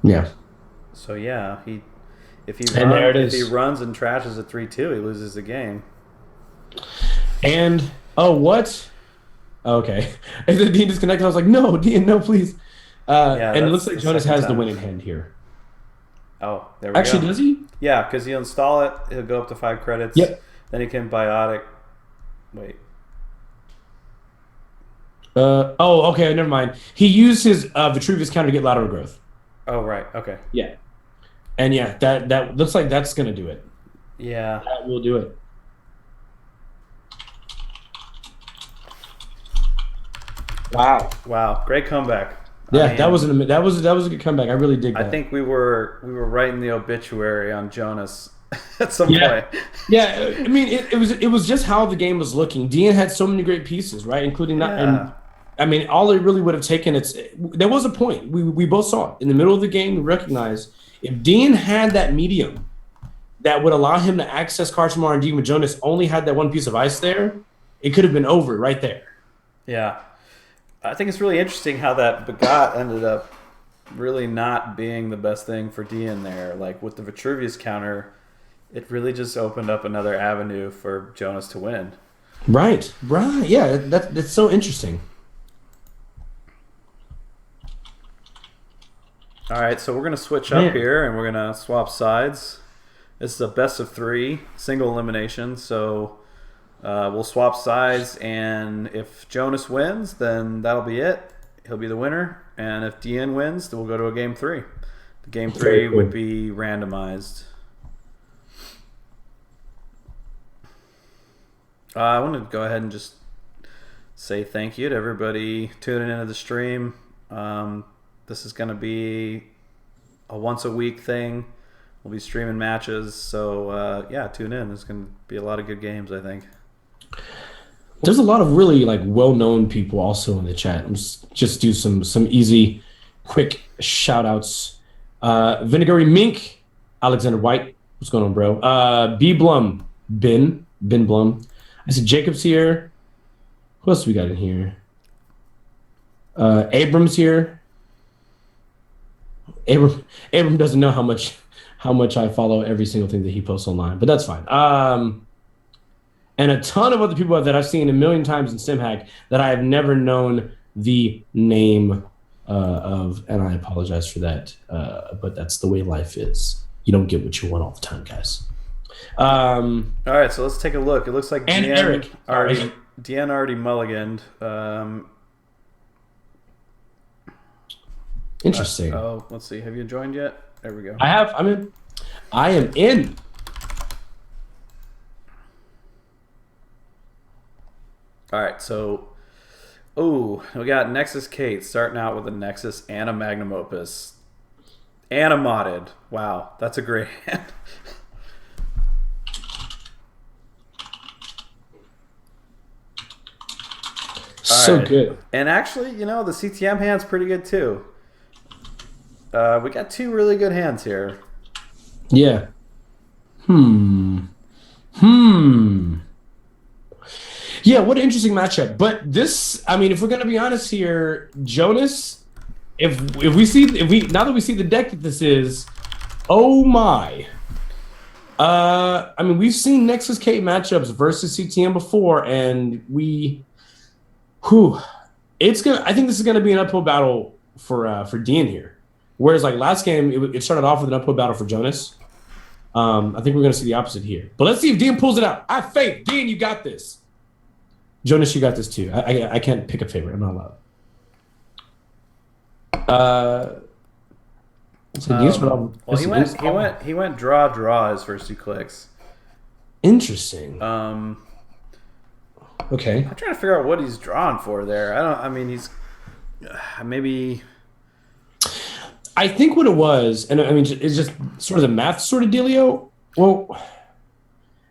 Yeah. So yeah, if he runs and trashes a 3-2, he loses the game. And what? Okay. And then Dien disconnected. I was like, no, Dien, no, please. And it looks like Jonas has the win in hand here. Oh, there we go. Actually, does he? Yeah, because he'll install it. He'll go up to 5 credits. Yep. Then he can biotic. Wait. Okay, never mind. He used his Vitruvius counter to get lateral growth. Oh, right. Okay. Yeah. And yeah, that looks like that's going to do it. Yeah. That will do it. Wow. Great comeback. Yeah, I mean, that was a good comeback. I really dig that. I think we were writing the obituary on Jonas at some point. Yeah, I mean it was just how the game was looking. Dien had so many great pieces, right? Including that. And I mean, all it really would have taken. There was a point we both saw it in the middle of the game. We recognized if Dien had that medium that would allow him to access cards from R&D when Jonas only had that one piece of ice there, it could have been over right there. Yeah. I think it's really interesting how that Begot ended up really not being the best thing for Dien there. Like with the Vitruvius counter, it really just opened up another avenue for Jonas to win. Right. Yeah, that's so interesting. All right, so we're going to switch up here and we're going to swap sides. This is a best of 3, single elimination. So we'll swap sides, and if Jonas wins, then that'll be it. He'll be the winner. And if Dien wins, then we'll go to a game 3. The game 3 would be randomized. I want to go ahead and just say thank you to everybody tuning into the stream. This is going to be a once-a-week thing. We'll be streaming matches, so yeah, tune in. There's going to be a lot of good games, I think. There's a lot of really well-known people also in the chat. Let's just do some easy, quick shout-outs. Vinegary Mink, Alexander White. What's going on, bro? B Blum, Ben Blum. I see Jacob's here. Who else we got in here? Abrams here. Abram doesn't know how much I follow every single thing that he posts online, but that's fine. And a ton of other people that I've seen a million times in SimHack that I have never known the name of, and I apologize for that. But that's the way life is. You don't get what you want all the time, guys. All right, so let's take a look. It looks like Dien already mulliganed. Interesting. Let's see. Have you joined yet? There we go. I have. I'm in. I am in. All right, so we got Nexus Kate starting out with a Nexus and a Magnum Opus. And a modded. Wow, that's a great hand. So good. And actually, the CTM hand's pretty good too. We got 2 really good hands here. Yeah. Yeah, what an interesting matchup. But this, I mean, if we're gonna be honest here, Jonas, if we now that we see the deck that this is, oh my. I mean, we've seen Nexus K matchups versus CTM before, and I think this is gonna be an uphill battle for Dien here. Whereas last game, it started off with an uphill battle for Jonas. I think we're gonna see the opposite here. But let's see if Dien pulls it out. I have faith. Dien, you got this. Jonas, you got this too. I can't pick a favorite. I'm not allowed. He went draw his first 2 clicks. Interesting. Okay. I'm trying to figure out what he's drawn for there. He's maybe. I think what it was, and I mean, it's just sort of the math sort of dealio. Well,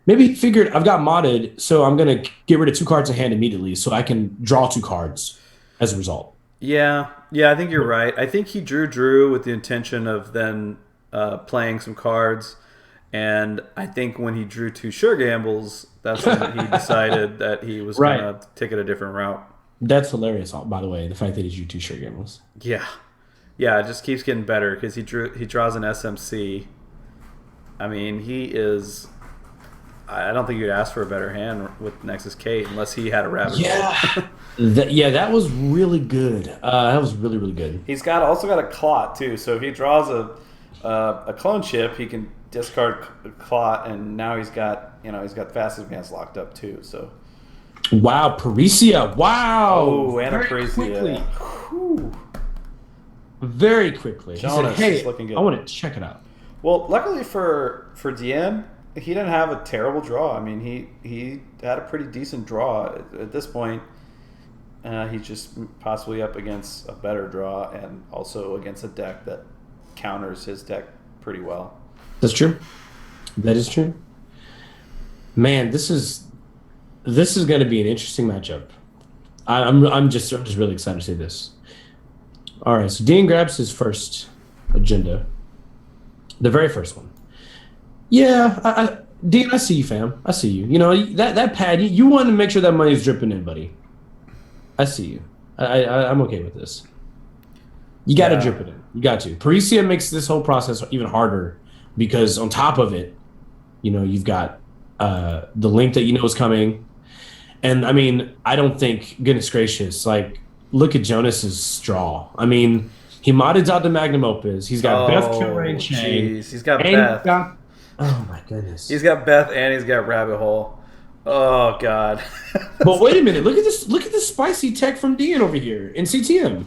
maybe he figured I've got modded, so I'm going to get rid of 2 cards in hand immediately so I can draw 2 cards as a result. Yeah, I think you're right. I think he drew with the intention of then playing some cards, and I think when he drew 2 sure gambles, that's when he decided that he was going to take it a different route. That's hilarious, by the way, the fact that he drew 2 sure gambles. Yeah, it just keeps getting better because he draws an SMC. I mean, he is. I don't think you'd ask for a better hand with Nexus Kate unless he had a rabbit. Yeah, that was really good. That was really, really good. He's also got a clot too. So if he draws a clone chip, he can discard clot, and now he's got fast advance locked up too. So. Wow, Parisia! Wow. Oh, and a Parisia. Very quickly. Jonas, he said, "Hey, looking good. I want to check it out." Well, luckily for Dien, he didn't have a terrible draw. I mean, he had a pretty decent draw at this point. He's just possibly up against a better draw and also against a deck that counters his deck pretty well. That's true. That is true. Man, this is going to be an interesting matchup. I'm just really excited to see this. All right, so Dien grabs his first agenda, the very first one. Yeah, Dien, I see you, fam. I see you. That pad, you want to make sure that money's dripping in, buddy. I see you. I'm okay with this. You got to Yeah. drip it in. You got to. Parisia makes this whole process even harder because on top of it, you've got the link that you know is coming. And I mean, I don't think, goodness gracious, like, look at Jonas's straw. I mean, he modded out the Magnum Opus. He's got Beth, Kilray, and Oh, Chang. jeez. He's got And he's Beth. got, oh my He's goodness. got Beth and he's got Rabbit Hole. Oh God. But wait a minute. Look at this. Look at this spicy tech from Dien over here in CTM.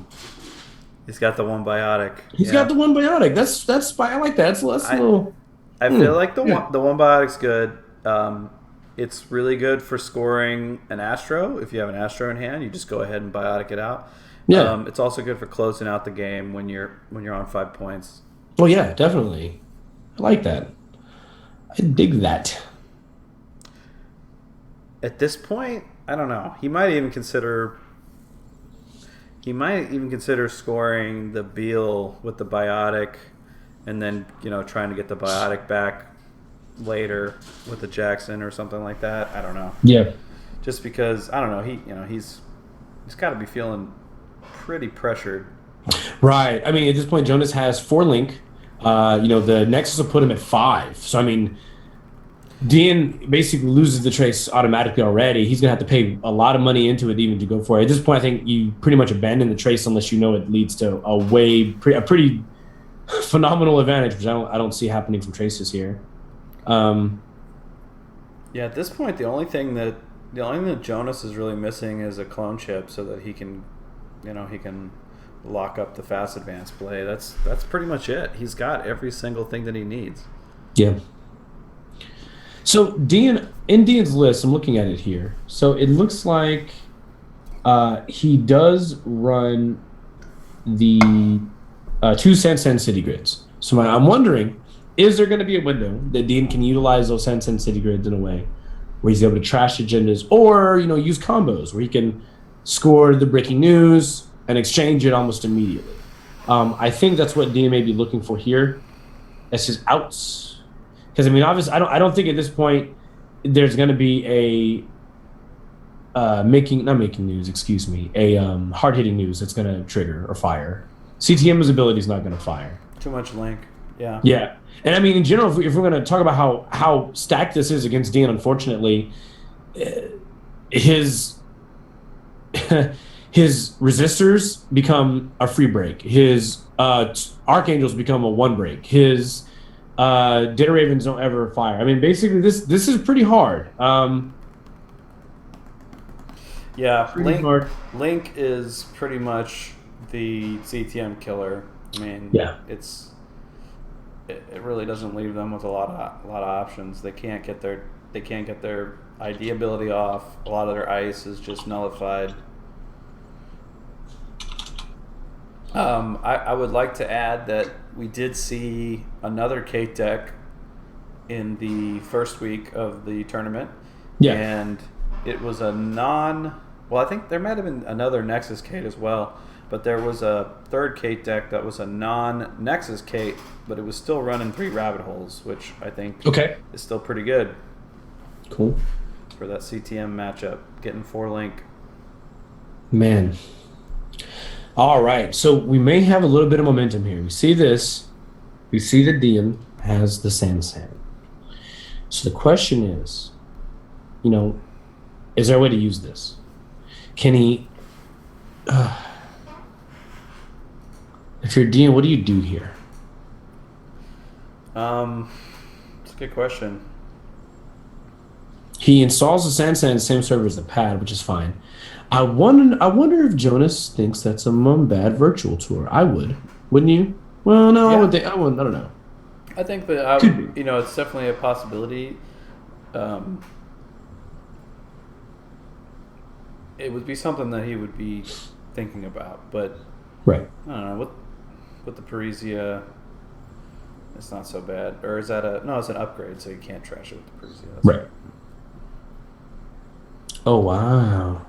He's got the one biotic. He's got Yeah. the one biotic. I like that. That's a I little. I feel like Yeah. the one biotic's good. It's really good for scoring an Astro. If you have an Astro in hand, you just go ahead and biotic it out. Yeah. It's also good for closing out the game when you're on 5 points. Oh yeah, definitely. I like that. I dig that. At this point, I don't know. He might even consider scoring the Beal with the biotic, and then trying to get the biotic back later with the Jackson or something like that. I don't know. Yeah. Just because I don't know. He's got to be feeling pretty pressured. Right. I mean, at this point, Jonas has 4 link. The Nexus will put him at 5. So I mean, Dien basically loses the trace automatically already. He's gonna have to pay a lot of money into it even to go for it. At this point, I think you pretty much abandon the trace unless you know it leads to a pretty phenomenal advantage, which I don't see happening from traces here. Yeah, at this point, the only thing that Jonas is really missing is a clone chip, so that he can lock up the fast advance play. That's pretty much it. He's got every single thing that he needs. Yeah. So in Dien's list, I'm looking at it here. So it looks like he does run the 2 Sansan city grids. So I'm wondering, is there going to be a window that Dien can utilize those Sansan city grids in a way where he's able to trash agendas, or use combos where he can score the breaking news and exchange it almost immediately? I think that's what Dien may be looking for here as his outs. Because I mean, obviously, I don't think at this point there's going to be a not making news, excuse me, a hard hitting news that's going to trigger or fire. CTM's ability is not going to fire. Too much link. Yeah. Yeah, and I mean, in general, if we're going to talk about how stacked this is against Dien, unfortunately, his his resistors become a free break. His archangels become a 1 break. His Dinner Ravens don't ever fire. I mean, basically, this is pretty hard. Yeah, Pretty hard. Link is pretty much the CTM killer. I mean, Yeah. it really doesn't leave them with a lot of options. They can't get their ID ability off. A lot of their ice is just nullified. I would like to add that we did see another Kate deck in the first week of the tournament. Yeah. And it was a well, I think there might have been another Nexus Kate as well, but there was a third Kate deck that was a non-Nexus Kate, but it was still running 3 rabbit holes, which I think is still pretty good. Cool. For that CTM matchup, getting 4 link. Man. All right, so we may have a little bit of momentum here. We see this. We see that Dien has the Sansan. So the question is, is there a way to use this? Can he... if you're Dien, what do you do here? It's a good question. He installs the Sansan in the same server as the pad, which is fine. I wonder if Jonas thinks that's a bad virtual tour. I would, wouldn't you? Well, no, Yeah. I wouldn't. I don't know. I think that it's definitely a possibility. It would be something that he would be thinking about, but Right. I don't know with the Parisia. It's not so bad, or is that it's an upgrade, so you can't trash it with the Parisia. That's Right. Oh wow.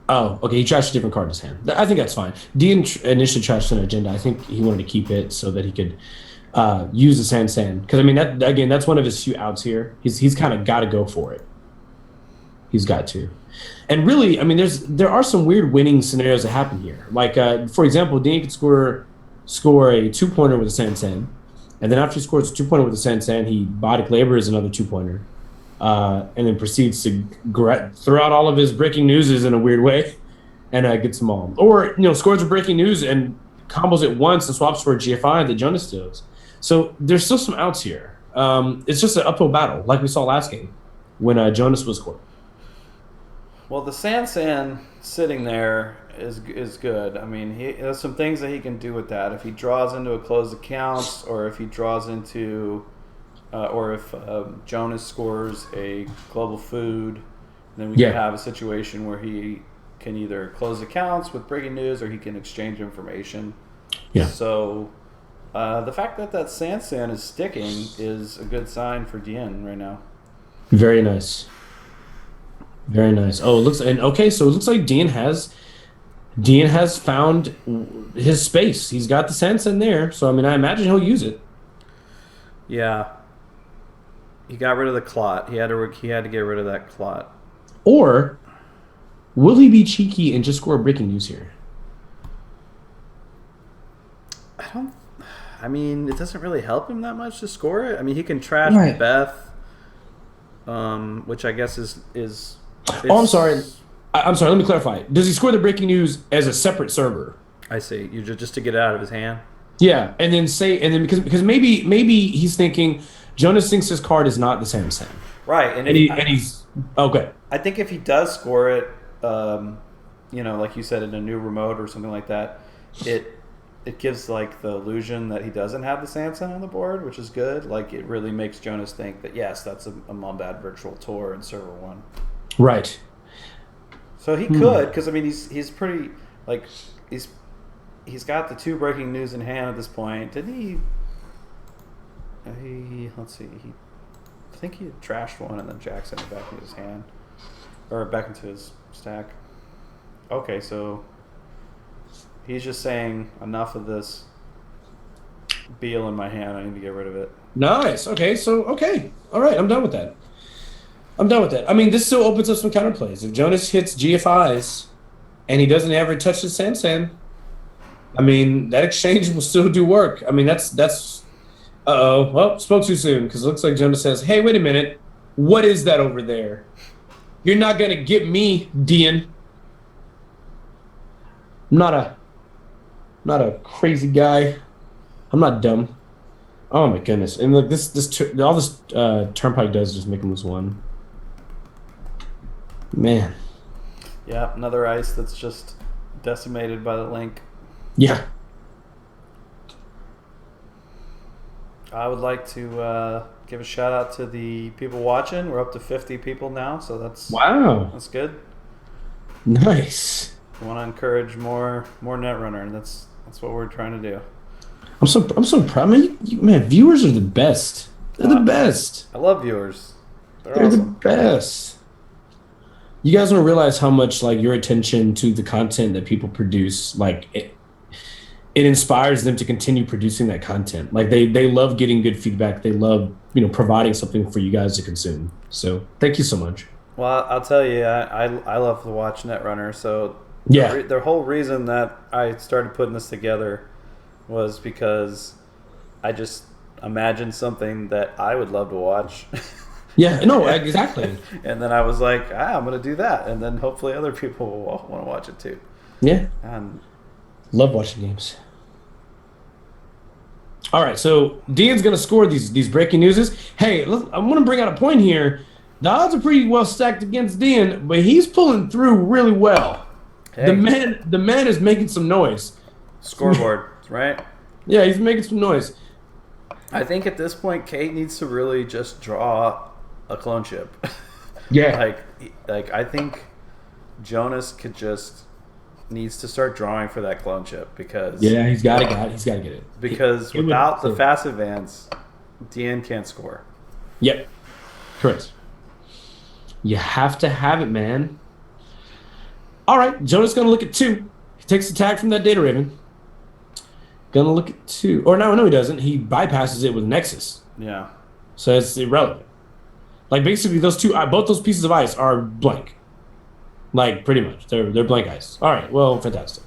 Oh, okay. He trashed a different card in his hand. I think that's fine. Dien initially trashed an agenda. I think he wanted to keep it so that he could use the Sansan. Because I mean, that's one of his few outs here. He's kind of got to go for it. He's got to. And really, I mean, there are some weird winning scenarios that happen here. Like, for example, Dien could score a 2-pointer with a Sansan, and then after he scores a 2-pointer with a Sansan, he body labors another 2-pointer, and then proceeds to throw out all of his breaking newses in a weird way, and gets them all. Or scores a breaking news and combos it once and swaps for a GFI that Jonas does. So there's still some outs here. It's just an uphill battle, like we saw last game when Jonas was scored. Well, the Sansan sitting there is good. I mean, there's some things that he can do with that. If he draws into a closed accounts, or if he draws into, or if Jonas scores a global food, then we can have a situation where he can either close accounts with breaking news, or he can exchange information. Yeah. So the fact that Sansan is sticking is a good sign for Dien right now. Very nice. Very nice. Oh, so it looks like Dien has found his space. He's got the sense in there, so I mean, I imagine he'll use it. Yeah. He got rid of the clot. He had to get rid of that clot. Or will he be cheeky and just score a breaking news here? I mean, it doesn't really help him that much to score it. I mean, he can trash Beth, which I guess is. Oh, I'm sorry. Let me clarify. Does he score the breaking news as a separate server? I see. You just to get it out of his hand. Yeah, and then because maybe he's thinking Jonas thinks his card is not the same. Right, and he's okay. I think if he does score it, like you said, in a new remote or something like that, it gives like the illusion that he doesn't have the Sansan on the board, which is good. Like it really makes Jonas think that yes, that's a Mumbad virtual tour in server 1. Right. So he could, because I mean he's pretty like he's got the 2 breaking news in hand at this point. Didn't he? Let's see. I think he had trashed one and then Jack sent it back into his hand, or back into his stack. Okay, so he's just saying enough of this Beal in my hand. I need to get rid of it. Nice. Okay. All right. I'm done with that. I mean, this still opens up some counterplays. If Jonas hits GFIs and he doesn't ever touch the Sansan, I mean, that exchange will still do work. I mean, that's. Uh-oh. Well, spoke too soon, because it looks like Jonas says, hey, wait a minute. What is that over there? You're not going to get me, Dien. I'm not a crazy guy. I'm not dumb. Oh my goodness! And look, all this Turnpike does is just make him lose 1. Man. Yeah, another ice that's just decimated by the link. Yeah. I would like to give a shout out to the people watching. We're up to 50 people now, so that's That's good. Nice. I want to encourage more Netrunner. That's what we're trying to do. I'm so proud. Man, viewers are the best. They're the best. I love viewers. They're awesome. The best. You guys don't realize how much like your attention to the content that people produce, like it inspires them to continue producing that content. Like they love getting good feedback. They love providing something for you guys to consume. So thank you so much. Well, I'll tell you, I love to watch Netrunner. So yeah, the whole reason that I started putting this together was because I just imagined something that I would love to watch. Yeah, no, exactly. And then I was like, I'm going to do that. And then hopefully other people will want to watch it too. Yeah. Love watching games. All right, so Dien's going to score these breaking newses. Hey, I'm going to bring out a point here. The odds are pretty well stacked against Dien, but he's pulling through really well. Hey. The man is making some noise. Scoreboard, right? Yeah, he's making some noise. I think at this point, Kate needs to really just draw a clone chip. Yeah. like I think Jonas needs to start drawing for that clone chip, because he's got to get it. Because without the fast advance, Dien can't score. Yep. Correct. You have to have it, man. All right, Jonas going to look at 2. He takes the tag from that Data Raven. Gonna look at 2. Or no, he doesn't. He bypasses it with Nexus. Yeah. So it's irrelevant. Like basically those two, both those pieces of ice are blank. Like pretty much, they're blank ice. All right, well, fantastic.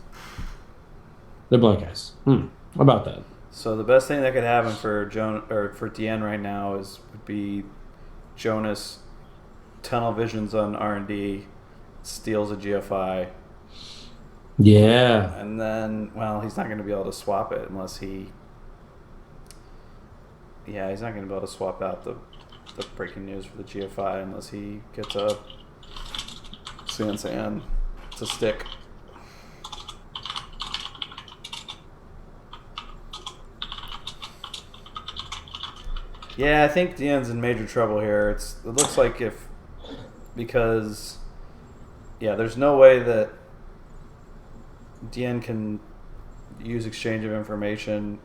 They're blank ice. How about that? So the best thing that could happen for for Dien right now would be Jonas tunnel visions on R&D, steals a GFI. Yeah. And then, well, he's not going to be able to swap it unless he. Yeah, he's not going to be able to swap out the breaking news for the GFI unless he gets a Sansan to stick. Yeah, I think Dien's in major trouble here. It looks like because there's no way that Dien can use exchange of information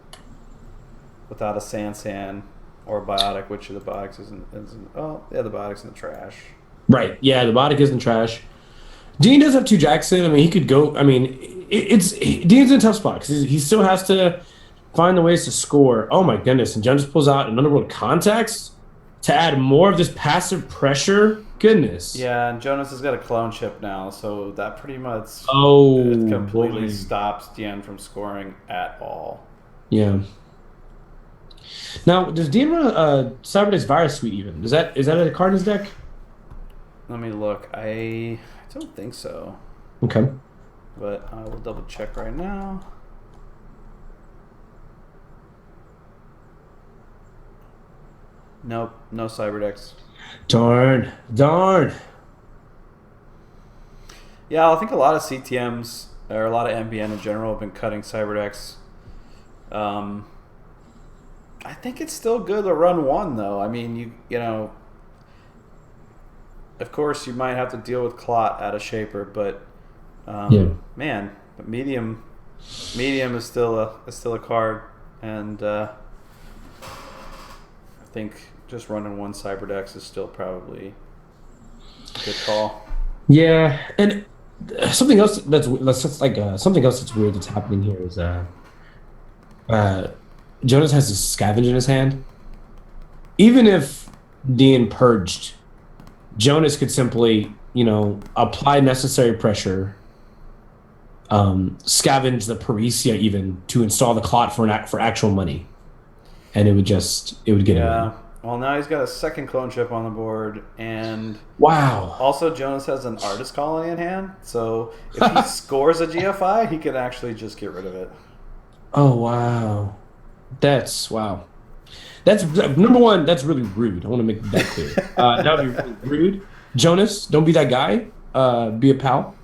without a Sansan or a Biotic, which the Biotics isn't. The Biotic's in the trash. Right. Yeah, the Biotic isn't trash. Dien does have 2 Jackson. I mean, he could go. I mean, Dien's in a tough spot because he still has to find the ways to score. Oh my goodness! And Jonas pulls out an Underworld Contacts to add more of this passive pressure. Goodness. Yeah, and Jonas has got a clone chip now, so that pretty much it completely stops Dien from scoring at all. Yeah. Now, does Dien run a Cyberdex Virus Suite even? Is that a card in his deck? Let me look. I don't think so. Okay. But I will double check right now. Nope, no Cyberdex. Darn. Yeah, I think a lot of CTMs or a lot of MBN in general have been cutting Cyberdex. I think it's still good to run one though. I mean, you know, of course you might have to deal with Clot out of Shaper, but man, medium is still a card, and I think just running one Cyberdex is still probably a good call. Yeah, and something else that's weird that's happening here is Jonas has this scavenge in his hand. Even if Dien purged, Jonas could simply, apply necessary pressure, scavenge the Parisia even to install the Clot for actual money, and it would get him. Well, now he's got a second clone chip on the board, and wow. Also, Jonas has an Artist Colony in hand, so if he scores a GFI, he can actually just get rid of it. Oh wow, that's wow. That's number one. That's really rude. I want to make that clear. That would be really rude. Jonas, don't be that guy. Be a pal.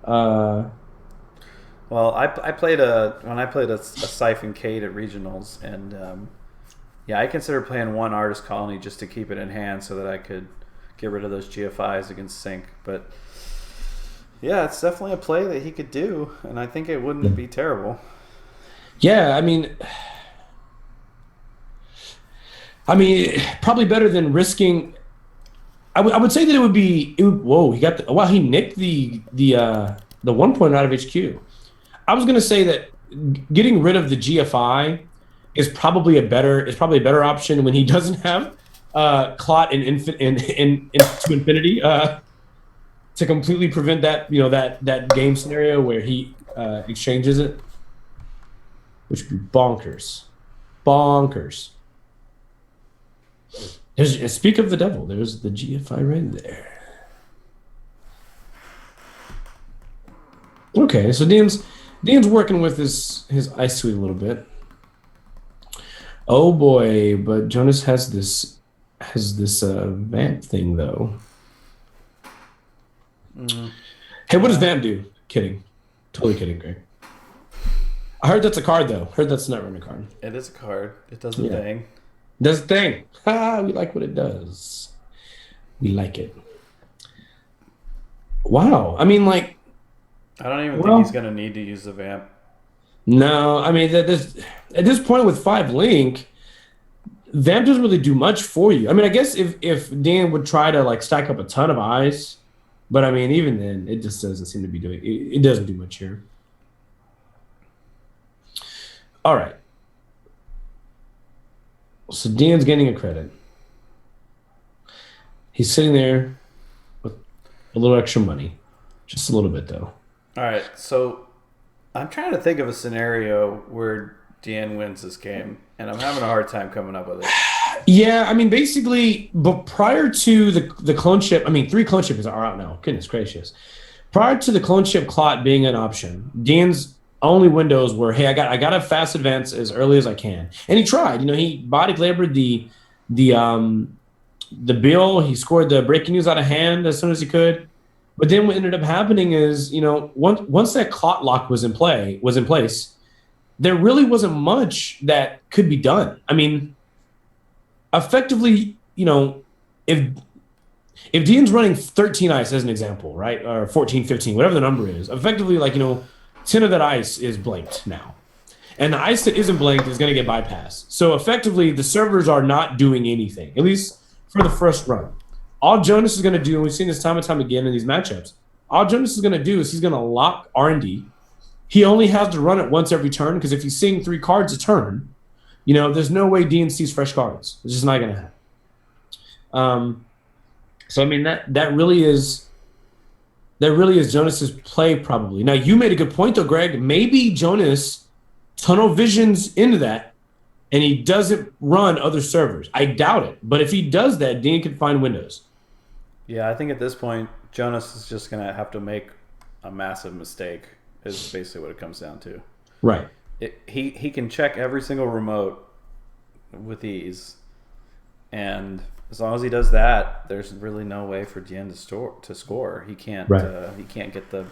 Well, I played a Siphon Kate at regionals, and I consider playing one Artist Colony just to keep it in hand so that I could get rid of those GFIs against Sync. But yeah, it's definitely a play that he could do, and I think it wouldn't be terrible. Yeah, I mean, probably better than risking. I would say that it would be. Whoa, he nicked the 1 point out of HQ. I was gonna say that getting rid of the GFI is probably a better option when he doesn't have Clot to infinity to completely prevent that that game scenario where he exchanges it, which would be bonkers. Speak of the devil, there's the GFI right there. Okay, so Dien's working with his ice suite a little bit. Oh boy, but Jonas has this vamp thing though. Hey, what does vamp do? Kidding. Totally kidding, Greg. I heard that's a card though. Heard that's not running a card. It is a card. It does a thing. Does a thing. We like what it does. We like it. Wow. I mean, like, I don't even think he's gonna need to use the vamp. No, I mean, at this point with 5 link, vamp doesn't really do much for you. I mean, I guess if Dien would try to like stack up a ton of eyes, but I mean, even then, it just doesn't seem to be doing. It doesn't do much here. All right. So Dien's getting a credit. He's sitting there with a little extra money. Just a little bit, though. All right, so I'm trying to think of a scenario where Dien wins this game, and I'm having a hard time coming up with it. Yeah, I mean, basically, but prior to the clone ship, I mean, 3 clone ships are out now. Goodness gracious. Prior to the clone ship clot being an option, Dien's only windows were, hey, I got a fast advance as early as I can. And he tried. He body labored the bill. He scored the breaking news out of hand as soon as he could. But then what ended up happening is, once that clot lock was in place, there really wasn't much that could be done. I mean, effectively, if Dien's running 13 ice as an example, right, or 14, 15, whatever the number is, effectively, 10 of that ice is blanked now. And the ice that isn't blanked is going to get bypassed. So effectively, the servers are not doing anything, at least for the first run. All Jonas is going to do, and we've seen this time and time again in these matchups, all Jonas is going to do is he's going to lock R&D. He only has to run it once every turn, because if he's seeing 3 cards a turn, there's no way Dien sees fresh cards. It's just not going to happen. So I mean that really is Jonas's play probably. Now you made a good point though, Greg. Maybe Jonas tunnel visions into that, and he doesn't run other servers. I doubt it, but if he does that, Dien can find windows. Yeah, I think at this point Jonas is just gonna have to make a massive mistake. Is basically what it comes down to. Right. He can check every single remote with ease, and as long as he does that, there's really no way for Dien to score. He can't. Right. He can't get the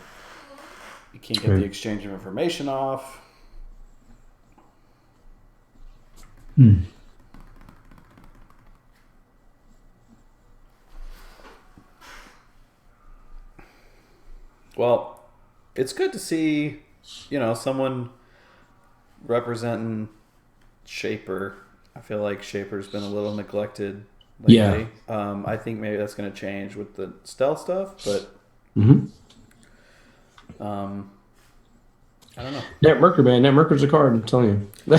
the exchange of information off. Well, it's good to see, someone representing Shaper. I feel like Shaper's been a little neglected lately. Yeah. I think maybe that's going to change with the stealth stuff, but I don't know. Net Merker, man. Net Merker's a card, I'm telling you.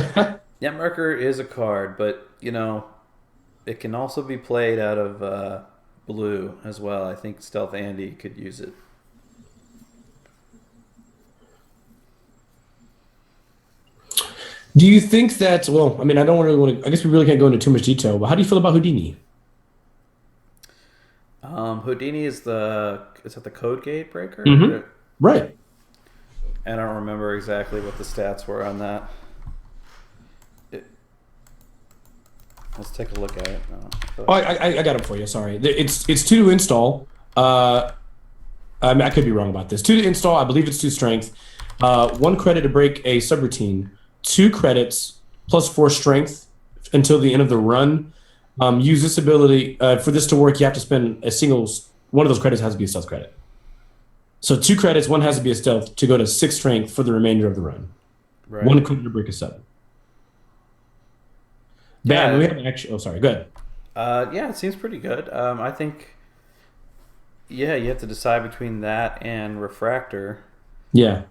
Net Merker is a card, but, it can also be played out of blue as well. I think Stealth Andy could use it. Do you think that, well, I mean, I guess we really can't go into too much detail, but how do you feel about Houdini? Houdini is is that the code gate breaker? Mm-hmm. Right. I don't remember exactly what the stats were on that. Let's take a look at it. I got it for you. Sorry, it's 2 to install. I could be wrong about this. 2 to install. I believe it's 2 strength. 1 credit to break a subroutine. 2 credits plus 4 strength until the end of the run. Use this ability for this to work. You have to spend one of those credits has to be a stealth credit. So 2 credits, 1 has to be a stealth to go to 6 strength for the remainder of the run. Right. 1 credit to break a sub. Bam. Yeah. We have actually. Oh, sorry. Good. Yeah, it seems pretty good. I think. Yeah, you have to decide between that and Refractor. Yeah.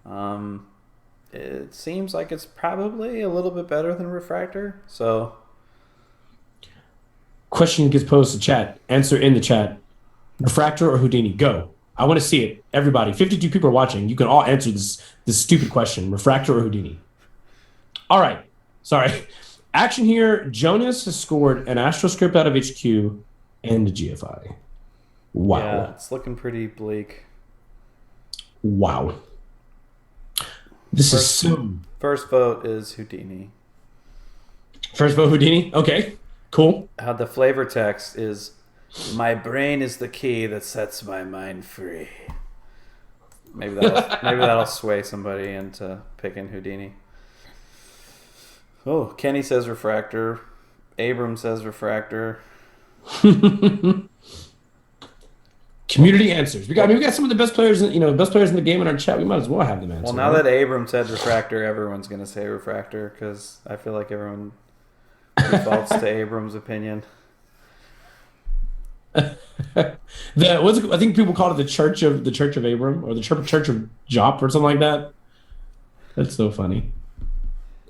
It seems like it's probably a little bit better than Refractor. So. Question gets posed to chat. Answer in the chat. Refractor or Houdini? Go. I want to see it. Everybody. 52 people are watching. You can all answer this stupid question. Refractor or Houdini? All right. Sorry. Action here. Jonas has scored an Astro Script out of HQ and a GFI. Wow. Yeah, it's looking pretty bleak. Wow. First vote is Houdini. First vote Houdini? Okay. Cool. The flavor text is, "My brain is the key that sets my mind free." Maybe that'll sway somebody into picking Houdini. Oh, Kenny says Refractor. Abram says Refractor. Community answers. We got some of the best players, in the game in our chat. We might as well have them answer. Well, now that Abram said Refractor, everyone's going to say Refractor because I feel like everyone defaults to Abram's opinion. I think people call it the Church of Abram or the Church of Jop or something like that. That's so funny.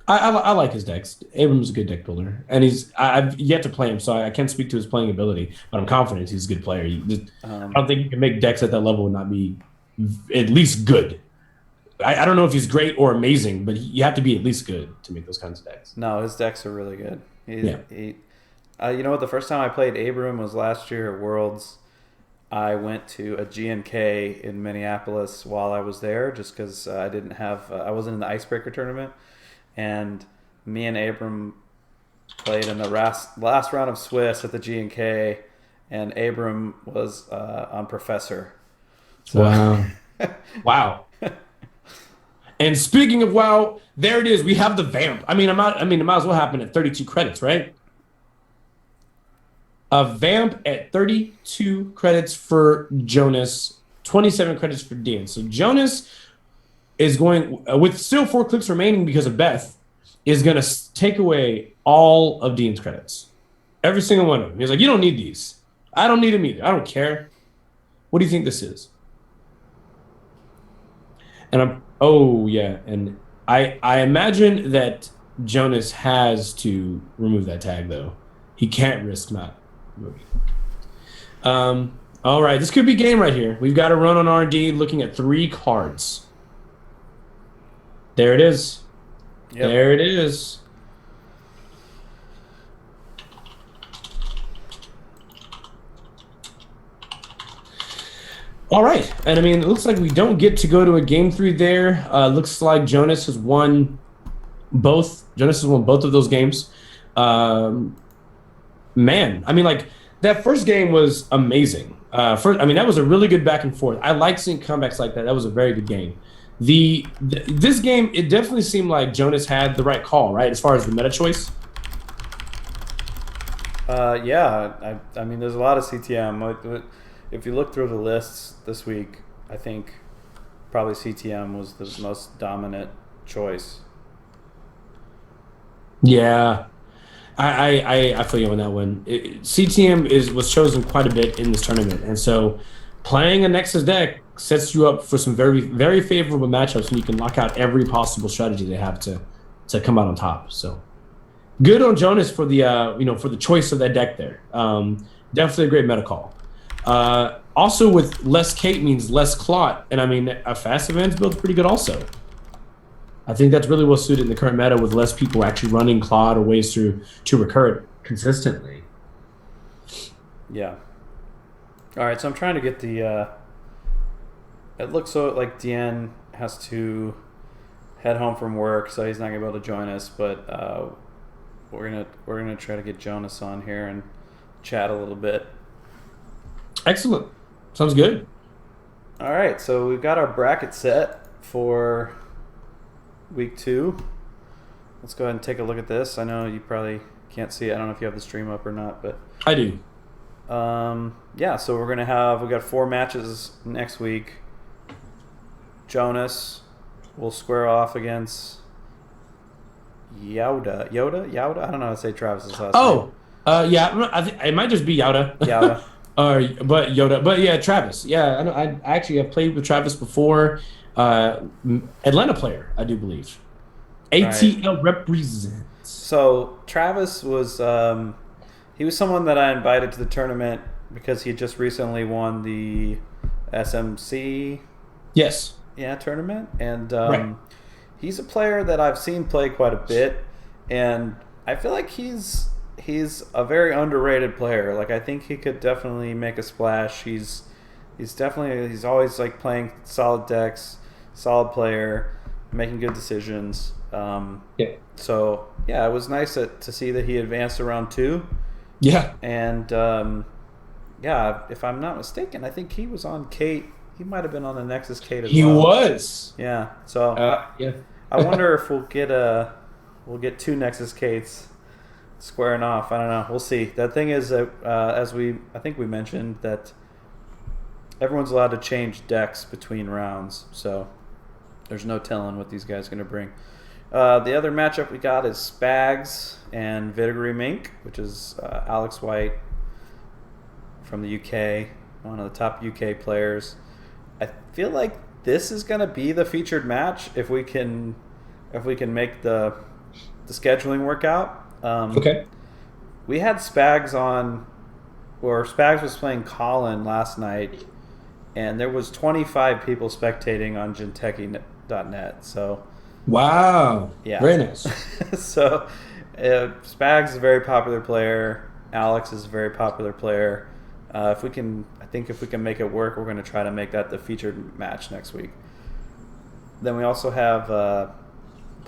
I like his decks. Abram's a good deck builder, and I've yet to play him, so I can't speak to his playing ability, but I'm confident he's a good player. I don't think you can make decks at that level and not be at least good. I don't know if he's great or amazing, but you have to be at least good to make those kinds of decks. No, his decks are really good. Yeah. You know what? The first time I played Abram was last year at Worlds. I went to a GNK in Minneapolis while I was there, just because I wasn't in the Icebreaker tournament, and me and Abram played in the last round of Swiss at the GNK, and Abram was on Professor. So, Wow. Wow. And speaking of WoW, there it is. We have the Vamp. I mean, it might as well happen at 32 credits, right? A Vamp at 32 credits for Jonas, 27 credits for Dien. So Jonas is going, with still 4 clicks remaining because of Beth, is going to take away all of Dien's credits. Every single one of them. He's like, you don't need these. I don't need them either. I don't care. What do you think this is? And and I imagine that Jonas has to remove that tag, though. He can't risk not moving. All right, this could be game right here. We've got to run on R&D looking at 3 cards. There it is. Yep. There it is. All right, and I mean, it looks like we don't get to go to a game 3 there. Looks like Jonas has won both. Jonas has won both of those games. Man, I mean, like that first game was amazing. That was a really good back and forth. I like seeing comebacks like that. That was a very good game. This game, it definitely seemed like Jonas had the right call, right, as far as the meta choice. Yeah, I mean, there's a lot of CTM. If you look through the lists this week, I think probably CTM was the most dominant choice. Yeah, I feel you on that one. CTM was chosen quite a bit in this tournament, and so playing a Nexus deck sets you up for some very, very favorable matchups when you can lock out every possible strategy they have to come out on top. So good on Jonas for the for the choice of that deck there. Definitely a great meta call. Also, with less Kate means less Clot, and I mean a fast advance build is pretty good also. I think that's really well suited in the current meta with less people actually running Clot or ways to recur it consistently. Yeah. All right, so I'm trying to get the. It looks like Dien has to head home from work, so he's not gonna be able to join us. But we're gonna try to get Jonas on here and chat a little bit. Excellent. Sounds good. All right, so we've got our bracket set for week 2. Let's go ahead and take a look at this. I know you probably can't see it. I don't know if you have the stream up or not, but I do. Yeah, so we've got 4 matches next week. Jonas will square off against Yoda. I don't know how to say Travis's last name. Yeah, it might just be Yoda. Yoda. But Yoda. But yeah, Travis. Yeah, I know. I actually have played with Travis before. Atlanta player, I do believe. ATL right. Represents. So Travis was he was someone that I invited to the tournament because he had just recently won the SMC. Yes. Yeah, tournament, and right. He's a player that I've seen play quite a bit, and I feel like he's a very underrated player. Like I think he could definitely make a splash. He's always like playing solid decks, solid player, making good decisions. Yeah. So yeah, it was nice to see that he advanced to round 2. Yeah. And yeah, if I'm not mistaken, I think he was on Kate. He might have been on the Nexus Kate as well. He was. Yeah. So yeah. I wonder if we'll get 2 Nexus Kates squaring off. I don't know. We'll see. The thing is that I think we mentioned that everyone's allowed to change decks between rounds, so there's no telling what these guys are going to bring. The other matchup we got is Spags and Vittery Mink, which is Alex White from the UK, one of the top UK players. I feel like this is going to be the featured match if we can make the the scheduling work out. Okay. We had Spags on, or Spags was playing Colin last night, and there was 25 people spectating on gentechie.net. So, wow. Yeah. Very nice. So, Spags is a very popular player. Alex is a very popular player. I think if we can make it work, we're going to try to make that the featured match next week. Then we also have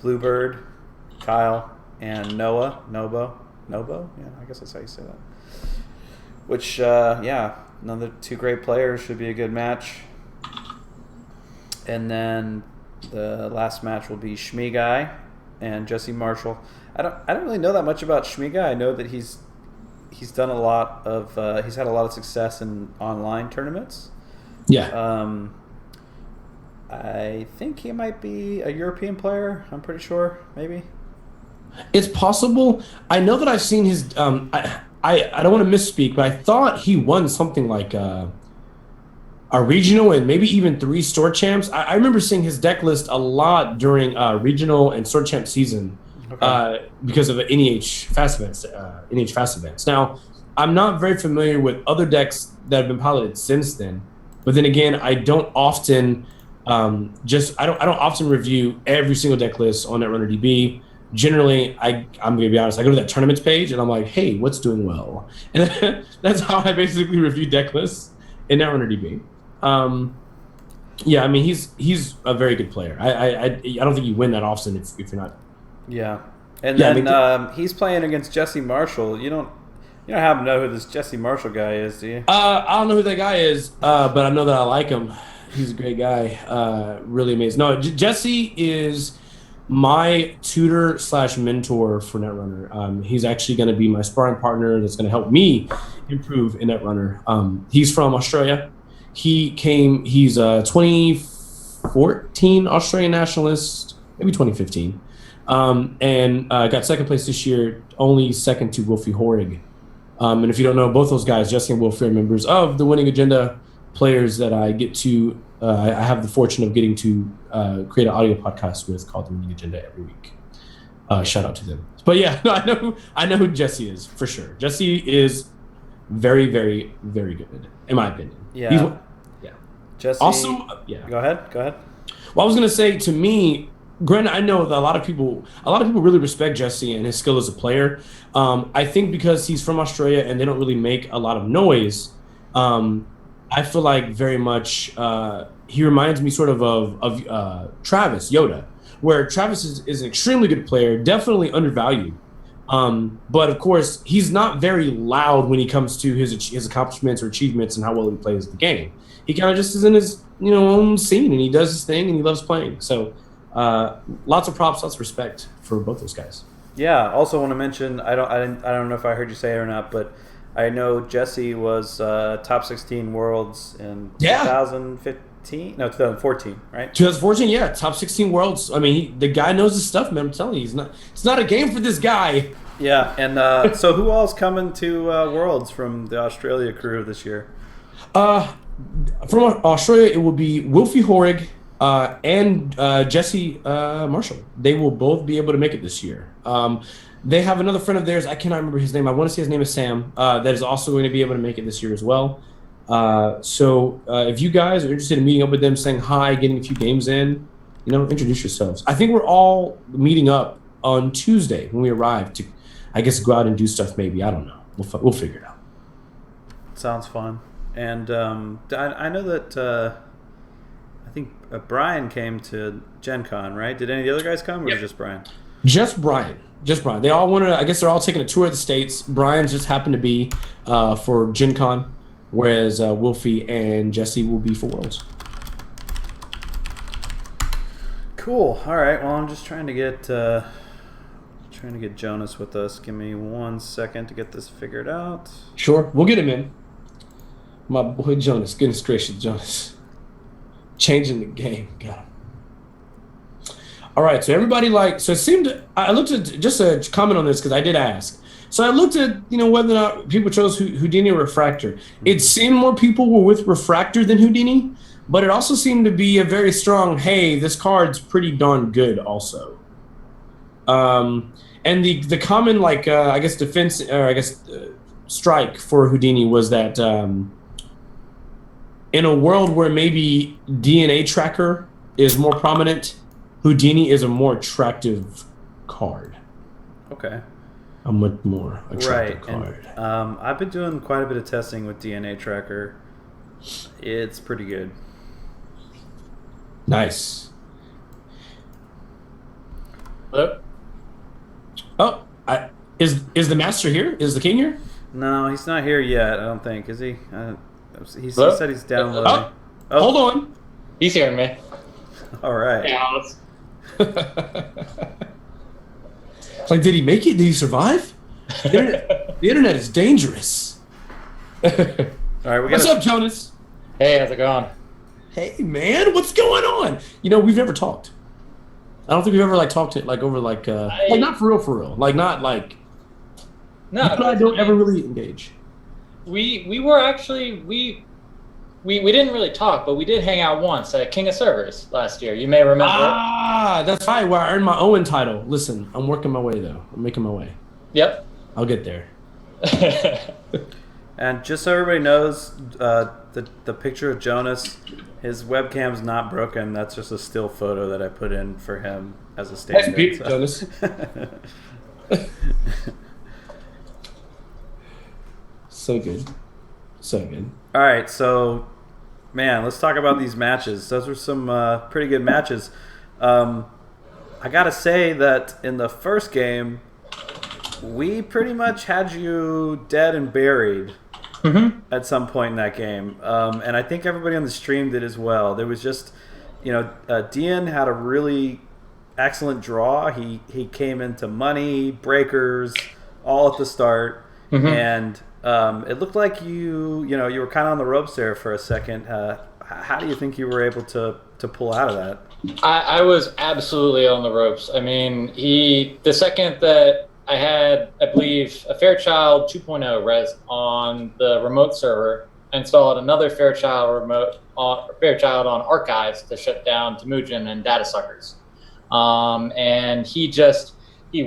Bluebird, Kyle, and Nobo. Yeah, I guess that's how you say that. Which, another two great players, should be a good match. And then the last match will be Shmee Guy and Jesse Marshall. I don't really know that much about Shmee Guy. I know that he's done a lot of he's had a lot of success in online tournaments. Yeah. I think he might be a European player. I'm pretty sure, maybe. It's possible. I know that I've seen his. I don't want to misspeak, but I thought he won something like a regional and maybe even 3 store champs. I remember seeing his deck list a lot during regional and store champ season. Okay. Because of the NEH Fast events. Now, I'm not very familiar with other decks that have been piloted since then, but then again, I don't often I don't often review every single deck list on Netrunner DB. Generally, I'm gonna be honest, I go to that tournaments page and I'm like, hey, what's doing well? And that's how I basically review deck lists in Netrunner DB. Yeah, I mean he's a very good player. I don't think you win that often if you're not. Yeah, and then he's playing against Jesse Marshall. You don't happen to know who this Jesse Marshall guy is, do you? I don't know who that guy is, but I know that I like him. He's a great guy. Really amazing. No, Jesse is my tutor / mentor for Netrunner. He's actually going to be my sparring partner that's going to help me improve in Netrunner. He's from Australia. He's a 2014 Australian nationalist, maybe 2015. And got second place this year, only second to Wolfie Horig. And if you don't know, both those guys, Jesse and Wolfie, are members of the Winning Agenda players that I get to. I have the fortune of getting to create an audio podcast with called The Winning Agenda every week. Shout out to them. But yeah, no, I know who Jesse is for sure. Jesse is very, very, very good, in my opinion. Yeah. Jesse. Also, yeah. Go ahead. Well, I was gonna say, to me, granted, I know that a lot of people really respect Jesse and his skill as a player. I think because he's from Australia and they don't really make a lot of noise. I feel like very much he reminds me sort of Travis Yoda, where Travis is an extremely good player, definitely undervalued. But of course, he's not very loud when he comes to his accomplishments or achievements and how well he plays the game. He kind of just is in his own scene and he does his thing and he loves playing. So lots of props, lots of respect for both those guys. Yeah. Also want to mention, I don't know if I heard you say it or not, but I know Jesse was top 16 worlds in 2015. No, 2014, right? 2014, yeah, top 16 worlds. I mean, the guy knows his stuff, man. I'm telling you, it's not a game for this guy. Yeah, and so who else coming to Worlds from the Australia crew this year? From Australia, it will be Wolfie Horig and Jesse Marshall. They will both be able to make it this year. They have another friend of theirs. I cannot remember his name. I want to say his name is Sam. That is also going to be able to make it this year as well. So if you guys are interested in meeting up with them, saying hi, getting a few games in, introduce yourselves. I think we're all meeting up on Tuesday when we arrive to, I guess, go out and do stuff. Maybe, I don't know. We'll figure it out. Sounds fun. And I know that I think Brian came to Gen Con, right? Did any of the other guys come, or just Brian? Just Brian. They all wanted to, I guess they're all taking a tour of the States. Brian just happened to be for Gen Con, whereas Wolfie and Jesse will be for Worlds. Cool. All right. Well, I'm just trying to get Jonas with us. Give me 1 second to get this figured out. Sure. We'll get him in. My boy Jonas. Goodness gracious, Jonas. Changing the game. God. All right, so everybody I looked at, just a comment on this because I did ask. So I looked at, whether or not people chose Houdini or Refractor. It seemed more people were with Refractor than Houdini, but it also seemed to be a very strong, hey, this card's pretty darn good also. And the common I guess defense or I guess strike for Houdini was that in a world where maybe DNA tracker is more prominent, Houdini is a more attractive card. Okay. A much more attractive card. And, I've been doing quite a bit of testing with DNA tracker. It's pretty good. Nice. Hello? Oh, is the master here? Is the king here? No, he's not here yet. I don't think. Is he? He said he's downloading. Oh, hold on. He's hearing me. All right. Yeah, Like, did he make it? Did he survive? The internet is dangerous. All right, What's up, Jonas? Hey, how's it going? Hey, man, what's going on? You know, we've never talked. I don't think we've ever talked it over not for real. Like not like. No, you and I don't ever really engage. We were actually we didn't really talk, but we did hang out once at King of Servers last year. You may remember. Ah, that's right. Where I earned my Owen title. Listen, I'm working my way though. I'm making my way. Yep. I'll get there. And just so everybody knows, the picture of Jonas, his webcam's not broken. That's just a still photo that I put in for him as a stand-in. Nice beat, Jonas. So good. So good. All right, so, man, let's talk about these matches. Those were some pretty good matches. I got to say that in the first game, we pretty much had you dead and buried at some point in that game. And I think everybody on the stream did as well. There was just, Dien had a really excellent draw. He came into money, breakers, all at the start. And it looked like you were kind of on the ropes there for a second. How do you think you were able to pull out of that? I was absolutely on the ropes. I mean, the second that I had, I believe, a Fairchild 2.0 res on the remote server, I installed another Fairchild on archives to shut down Temujin and data suckers. And he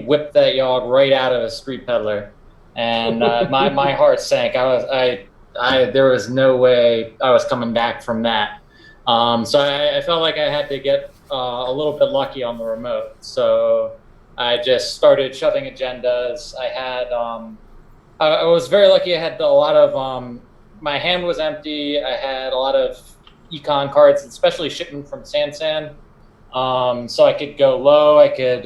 whipped that Yogg right out of a street peddler. And my heart sank. There was no way I was coming back from that. So I felt like I had to get a little bit lucky on the remote. So I just started shoving agendas. I was very lucky. I had a lot of my hand was empty. I had a lot of econ cards, especially shipping from Sansan. So I could go low. I could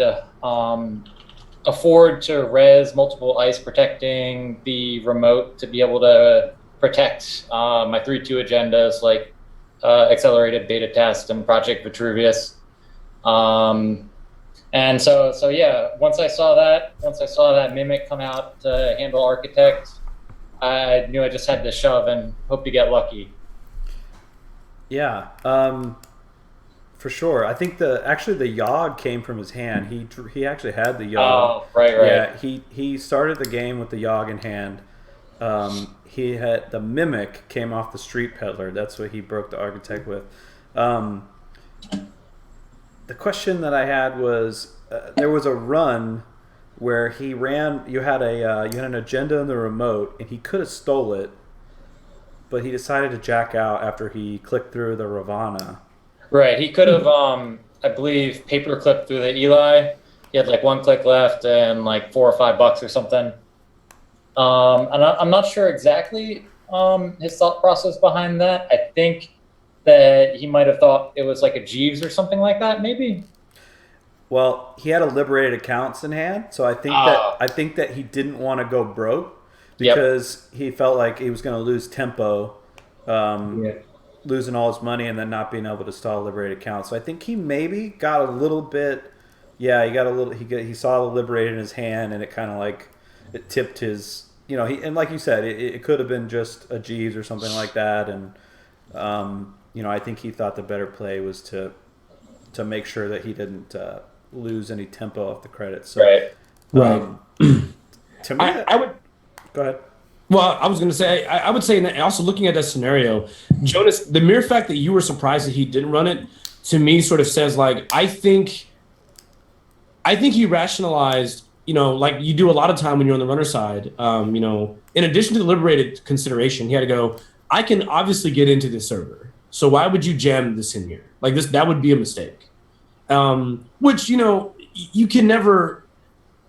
afford to res multiple ice protecting the remote to be able to protect my 3-2 agendas like accelerated beta test and Project Vitruvius. And so yeah, once I saw that Mimic come out to handle Architect, I knew I just had to shove and hope to get lucky. Yeah, for sure. I think the Yogg came from his hand. He actually had the Yogg. Oh, right. Yeah, he started the game with the Yogg in hand. He had the Mimic came off the Street Peddler. That's what he broke the Architect with. The question that I had was there was a run where he ran. You had an agenda in the remote, and he could have stole it, but he decided to jack out after he clicked through the Ravana. Right. He could have, I believe, paper clipped through the Eli. He had like 1 click left and like $4 or $5 or something. And I'm not sure exactly his thought process behind that. I think that he might have thought it was like a Jeeves or something like that, maybe. Well, he had a liberated accounts in hand, so I think that he didn't want to go broke because he felt like he was going to lose tempo, losing all his money and then not being able to stall liberated accounts. So I think he maybe got a little bit. Yeah, he saw the liberated in his hand, and it kind of like it tipped his. And like you said, it could have been just a Jeeves or something like that, and I think he thought the better play was to make sure that he didn't lose any tempo off the credits. So, right. To me, I would go ahead. Well, I was going to say, I would say, and also looking at that scenario, Jonas, the mere fact that you were surprised that he didn't run it, to me, sort of says like, I think I think he rationalized, like you do a lot of time when you're on the runner side, in addition to the liberated consideration, he had to go, I can obviously get into this server. So why would you jam this in here? Like this, that would be a mistake. Which, you can never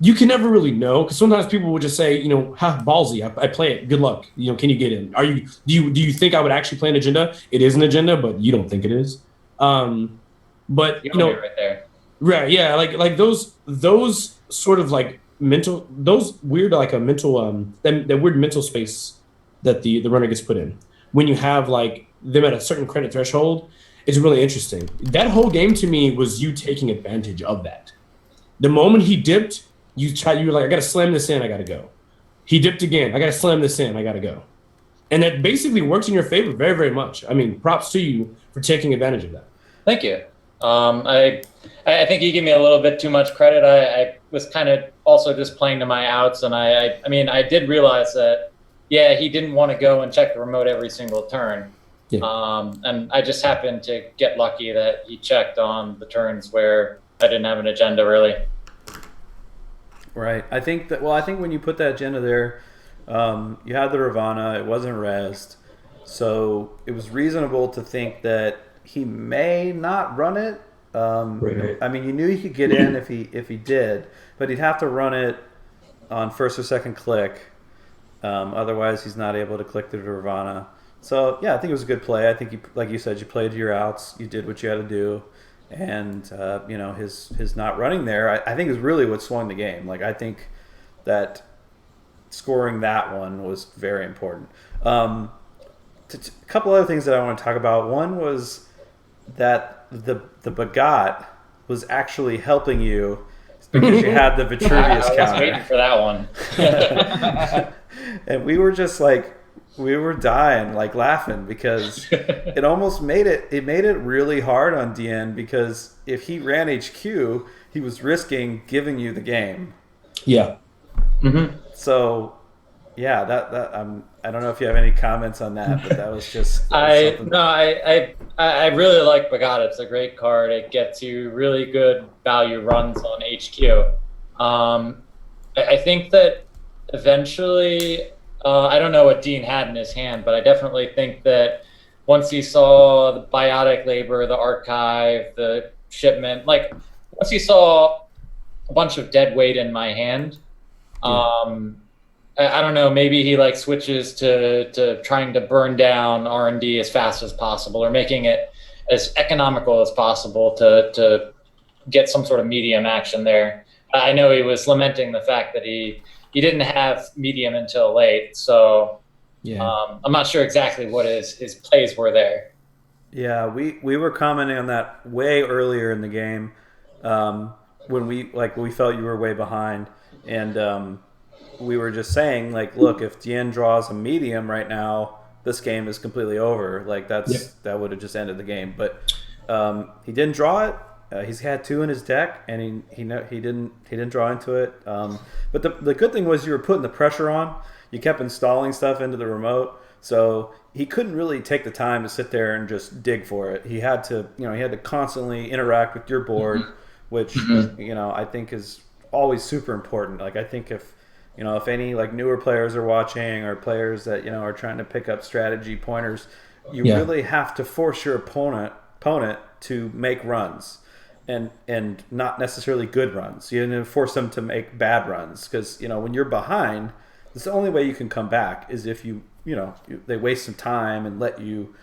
really know, because sometimes people would just say, ha, ballsy, I play it. Good luck. Can you get in? Do you think I would actually play an agenda? It is an agenda, but you don't think it is. But You're right there. right, yeah, like those sort of like mental, those weird like a mental that weird mental space that the runner gets put in when you have like them at a certain credit threshold is really interesting. That whole game to me was you taking advantage of that. The moment he dipped, you were like, I gotta slam this in, I gotta go. He dipped again, I gotta slam this in, I gotta go. And that basically works in your favor very, very much. I mean, props to you for taking advantage of that. Thank you. I think you give me a little bit too much credit. I was kind of also just playing to my outs, and I mean, I did realize that, yeah, he didn't want to go and check the remote every single turn. Yeah. And I just happened to get lucky that he checked on the turns where I didn't have an agenda, really. Right. I think when you put that agenda there, you had the Ravana, it wasn't rezzed, so it was reasonable to think that he may not run it. Right. I mean, you knew he could get in if he did, but he'd have to run it on first or second click. Otherwise, he's not able to click the Ravana. So yeah, I think it was a good play. I think like you said, you played to your outs. You did what you had to do, and his not running there, I think is really what swung the game. Like I think that scoring that one was very important. A couple other things that I want to talk about. One was that the Bagat was actually helping you because you had the Vitruvius counter. I was waiting for that one. And we were just like, we were dying, like laughing, because it almost made it really hard on Dien, because if he ran HQ, he was risking giving you the game. Yeah. Mm-hmm. So, yeah, that I don't know if you have any comments on that, but that was just. I really like Bagat. It's a great card. It gets you really good value runs on HQ. I think that eventually, I don't know what Dien had in his hand, but I definitely think that once he saw the biotic labor, the archive, the shipment, like once he saw a bunch of dead weight in my hand, I don't know, maybe he like switches to trying to burn down R&D as fast as possible, or making it as economical as possible to get some sort of medium action there. I know he was lamenting the fact that he didn't have medium until late, so yeah. I'm not sure exactly what his plays were there. Yeah, we were commenting on that way earlier in the game, when we felt you were way behind, and we were just saying, like, look, if Dien draws a medium right now, this game is completely over. Like that would have just ended the game. But he didn't draw it. He's had two in his deck, and he didn't draw into it. But the good thing was you were putting the pressure on. You kept installing stuff into the remote, so he couldn't really take the time to sit there and just dig for it. He had to constantly interact with your board, which I think is always super important. Like I think if any like newer players are watching, or players that are trying to pick up strategy pointers, you really have to force your opponent to make runs. And not necessarily good runs. You need to force them to make bad runs, because when you're behind, it's the only way you can come back is if they waste some time and let you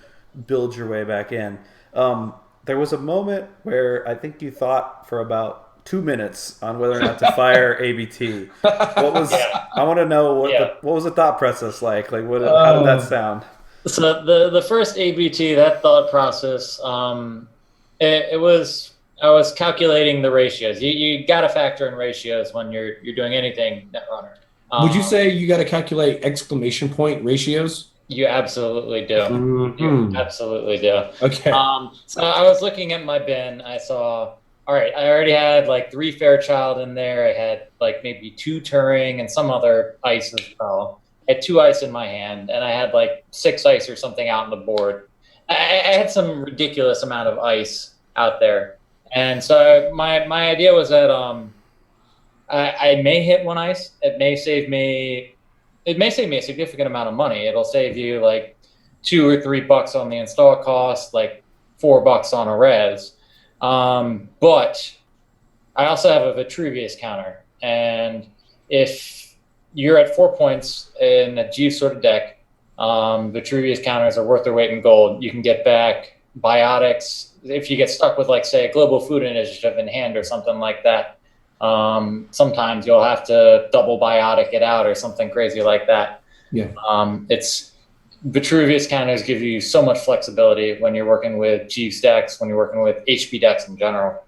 build your way back in. There was a moment where I think you thought for about 2 minutes on whether or not to fire ABT. What was? I want to know what was the thought process like? Like how did that sound? So the first ABT, that thought process, it was. I was calculating the ratios. You got to factor in ratios when you're doing anything Netrunner. Would you say you got to calculate exclamation point ratios? You absolutely do. Mm-hmm. You absolutely do. Okay. So I was looking at my bin. I saw, all right, I already had like 3 Fairchild in there. I had like maybe 2 Turing and some other ice as well. I had 2 ice in my hand, and I had like 6 ice or something out on the board. I had some ridiculous amount of ice out there. And so my idea was that I may hit one ice. It may save me a significant amount of money. It'll save you like $2 or $3 on the install cost, like $4 on a res. But I also have a Vitruvius counter, and if you're at 4 points in a G sort of deck, Vitruvius counters are worth their weight in gold. You can get back biotics if you get stuck with, like, say, a global food initiative in hand or something like that. Sometimes you'll have to double biotic it out or something crazy like that. Yeah. It's Vitruvius counters give you so much flexibility when you're working with Jeeves decks, when you're working with HP decks in general.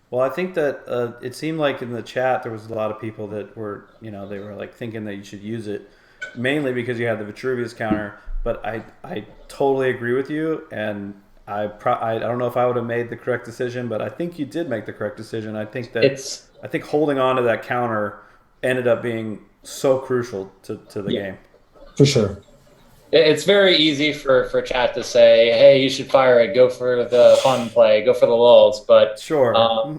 Well, I think that it seemed like in the chat there was a lot of people that were, they were like thinking that you should use it mainly because you had the Vitruvius counter. But I totally agree with you, and I don't know if I would have made the correct decision, but I think you did make the correct decision. I think holding on to that counter ended up being so crucial to the game. For sure. It's very easy for chat to say, hey, you should fire it, go for the fun play, go for the lulls. But sure.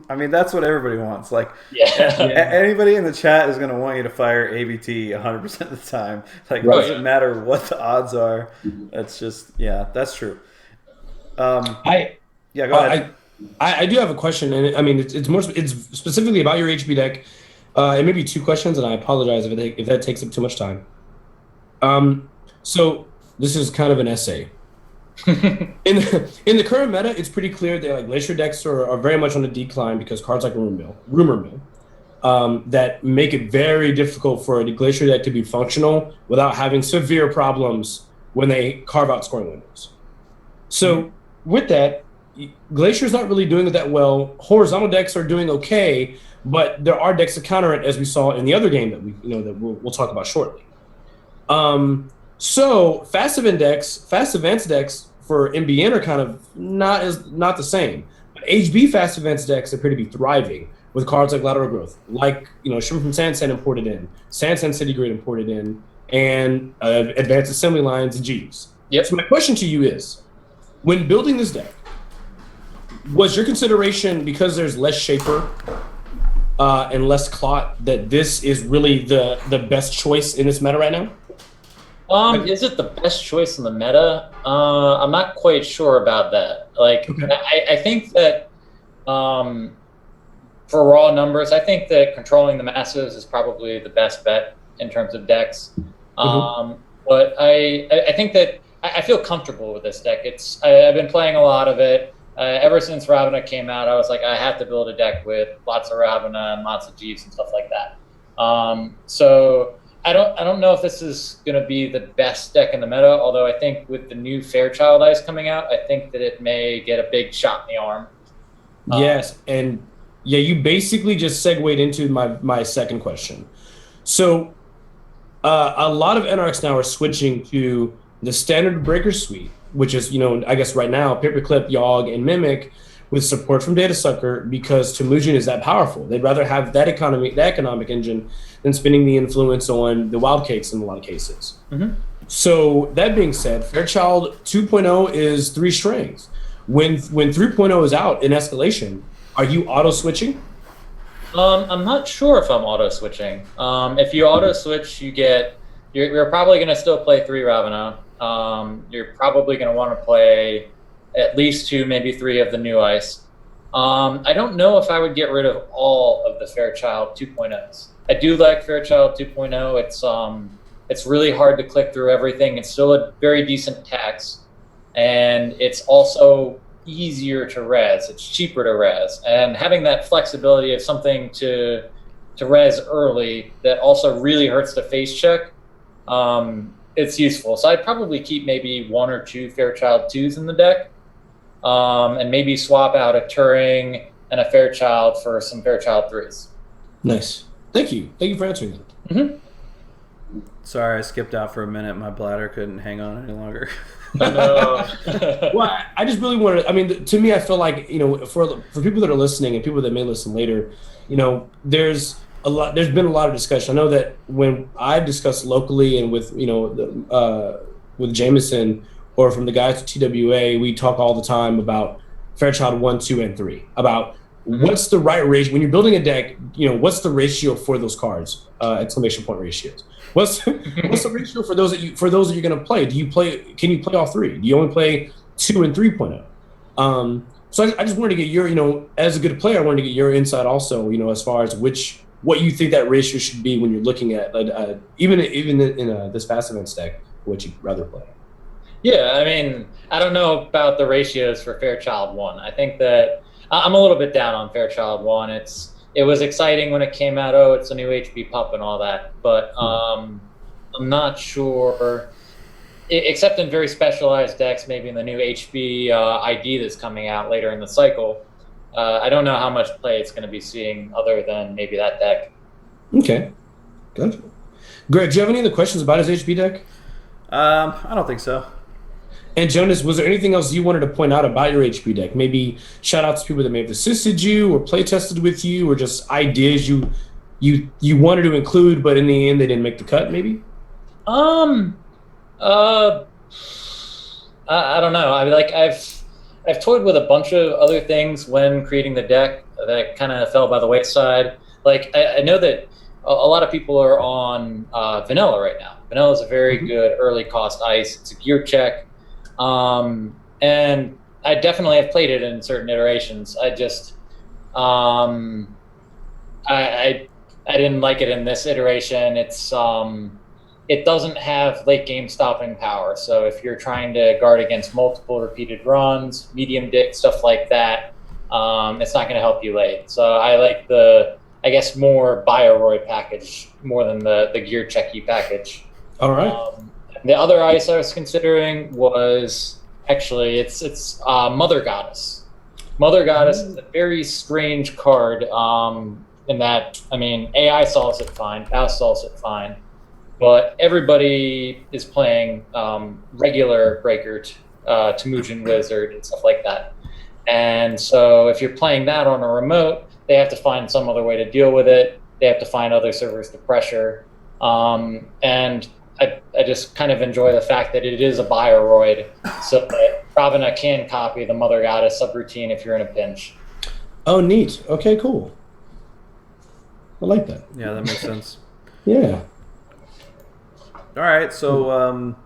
I mean, that's what everybody wants. Like, yeah. Anybody in the chat is going to want you to fire ABT 100% of the time. Like, it doesn't matter what the odds are. That's just, that's true. Go ahead. I do have a question, and I mean, it's specifically about your HP deck. It may be 2 questions, and I apologize if that takes up too much time. So this is kind of an essay. in the current meta, it's pretty clear that like Glacier decks are very much on the decline because cards like Rumor Mill that make it very difficult for a Glacier deck to be functional without having severe problems when they carve out scoring windows. So with that, Glacier's not really doing it that well. Horizontal decks are doing okay, but there are decks to counter it, as we saw in the other game that we'll talk about shortly. So fast advanced decks for MBN are kind of not the same. But HB fast advanced decks appear to be thriving with cards like Lateral Growth, like Shimmer from Sansan imported in, Sansan City Grid imported in, and Advanced Assembly Lines and Jeeves. Yep. So my question to you is, when building this deck, was your consideration because there's less Shaper and less Clot that this is really the best choice in this meta right now? Is it the best choice in the meta? I'm not quite sure about that. Like, okay. I think that for raw numbers, I think that controlling the masses is probably the best bet in terms of decks. But I think that I feel comfortable with this deck. I've been playing a lot of it. Ever since Ravana came out, I was like, I have to build a deck with lots of Ravana and lots of Jeeves and stuff like that. So I don't know if this is going to be the best deck in the meta, although I think with the new Fairchild Ice coming out, I think that it may get a big shot in the arm. Yes, and you basically just segued into my second question. So a lot of NRX now are switching to the standard Breaker Suite, which is, I guess right now, Paperclip, Yogg, and Mimic with support from Data Sucker, because Temujin is that powerful. They'd rather have that economic engine than spending the influence on the wild cakes in a lot of cases. So that being said, Fairchild 2.0 is 3 strings. When 3.0 is out in escalation, are you auto switching? I'm not sure if I'm auto switching. If you auto switch, you're probably going to still play 3 Ravana. You're probably going to want to play at least 2, maybe 3 of the new ice. I don't know if I would get rid of all of the Fairchild 2.0s. I do like Fairchild 2.0. It's really hard to click through everything. It's still a very decent tax, and it's also easier to res. It's cheaper to res, and having that flexibility of something to res early that also really hurts the face check, it's useful. So I'd probably keep maybe 1 or 2 Fairchild 2s in the deck, and maybe swap out a Turing and a Fairchild for some Fairchild 3s. Nice. Thank you for answering that. Sorry, I skipped out for a minute. My bladder couldn't hang on any longer. No. Well, I just really wanted. I mean, to me, I feel like for people that are listening and people that may listen later, there's been a lot of discussion. I know that when I discuss locally and with with Jameson or from the guys at TWA, we talk all the time about Fairchild 1, 2, and 3, about what's the right ratio when you're building a deck? What's the ratio for those cards? Exclamation point ratios. What's the ratio for those that you're going to play? Can you play all three? Do you only play 2 and 3.0? So I just wanted to get your, as a good player, I wanted to get your insight also, as far as what you think that ratio should be when you're looking at even in this Fast Events deck, what you'd rather play. Yeah, I mean, I don't know about the ratios for Fairchild 1. I think that I'm a little bit down on Fairchild 1. It was exciting when it came out. Oh, it's a new HP pup and all that. But I'm not sure, except in very specialized decks, maybe in the new HB ID that's coming out later in the cycle. I don't know how much play it's going to be seeing other than maybe that deck. Okay, good. Greg, do you have any other questions about his HB deck? I don't think so. And Jonas, was there anything else you wanted to point out about your HP deck? Maybe shout out to people that may have assisted you or play tested with you, or just ideas you wanted to include, but in the end they didn't make the cut. Maybe. I don't know. I've toyed with a bunch of other things when creating the deck that kind of fell by the wayside. Like I know that a lot of people are on vanilla right now. Vanilla is a very good early cost ice. It's a gear check. And I definitely have played it in certain iterations. I just, I didn't like it in this iteration. It doesn't have late game stopping power. So if you're trying to guard against multiple repeated runs, medium dick, stuff like that, it's not going to help you late. So I like more Bioroid package more than the gear checky package. All right. The other ice I was considering was actually it's Mother Goddess. Mother Goddess is a very strange card in that, I mean, AI solves it fine, Faust solves it fine, but everybody is playing regular Breaker, Temujin Wizard, and stuff like that. And so if you're playing that on a remote, they have to find some other way to deal with it. They have to find other servers to pressure. And I just kind of enjoy the fact that it is a Bioroid, so that Ravana can copy the Mother Goddess subroutine if you're in a pinch. Oh, neat. Okay, cool. I like that. Yeah, that makes sense. Yeah. All right, so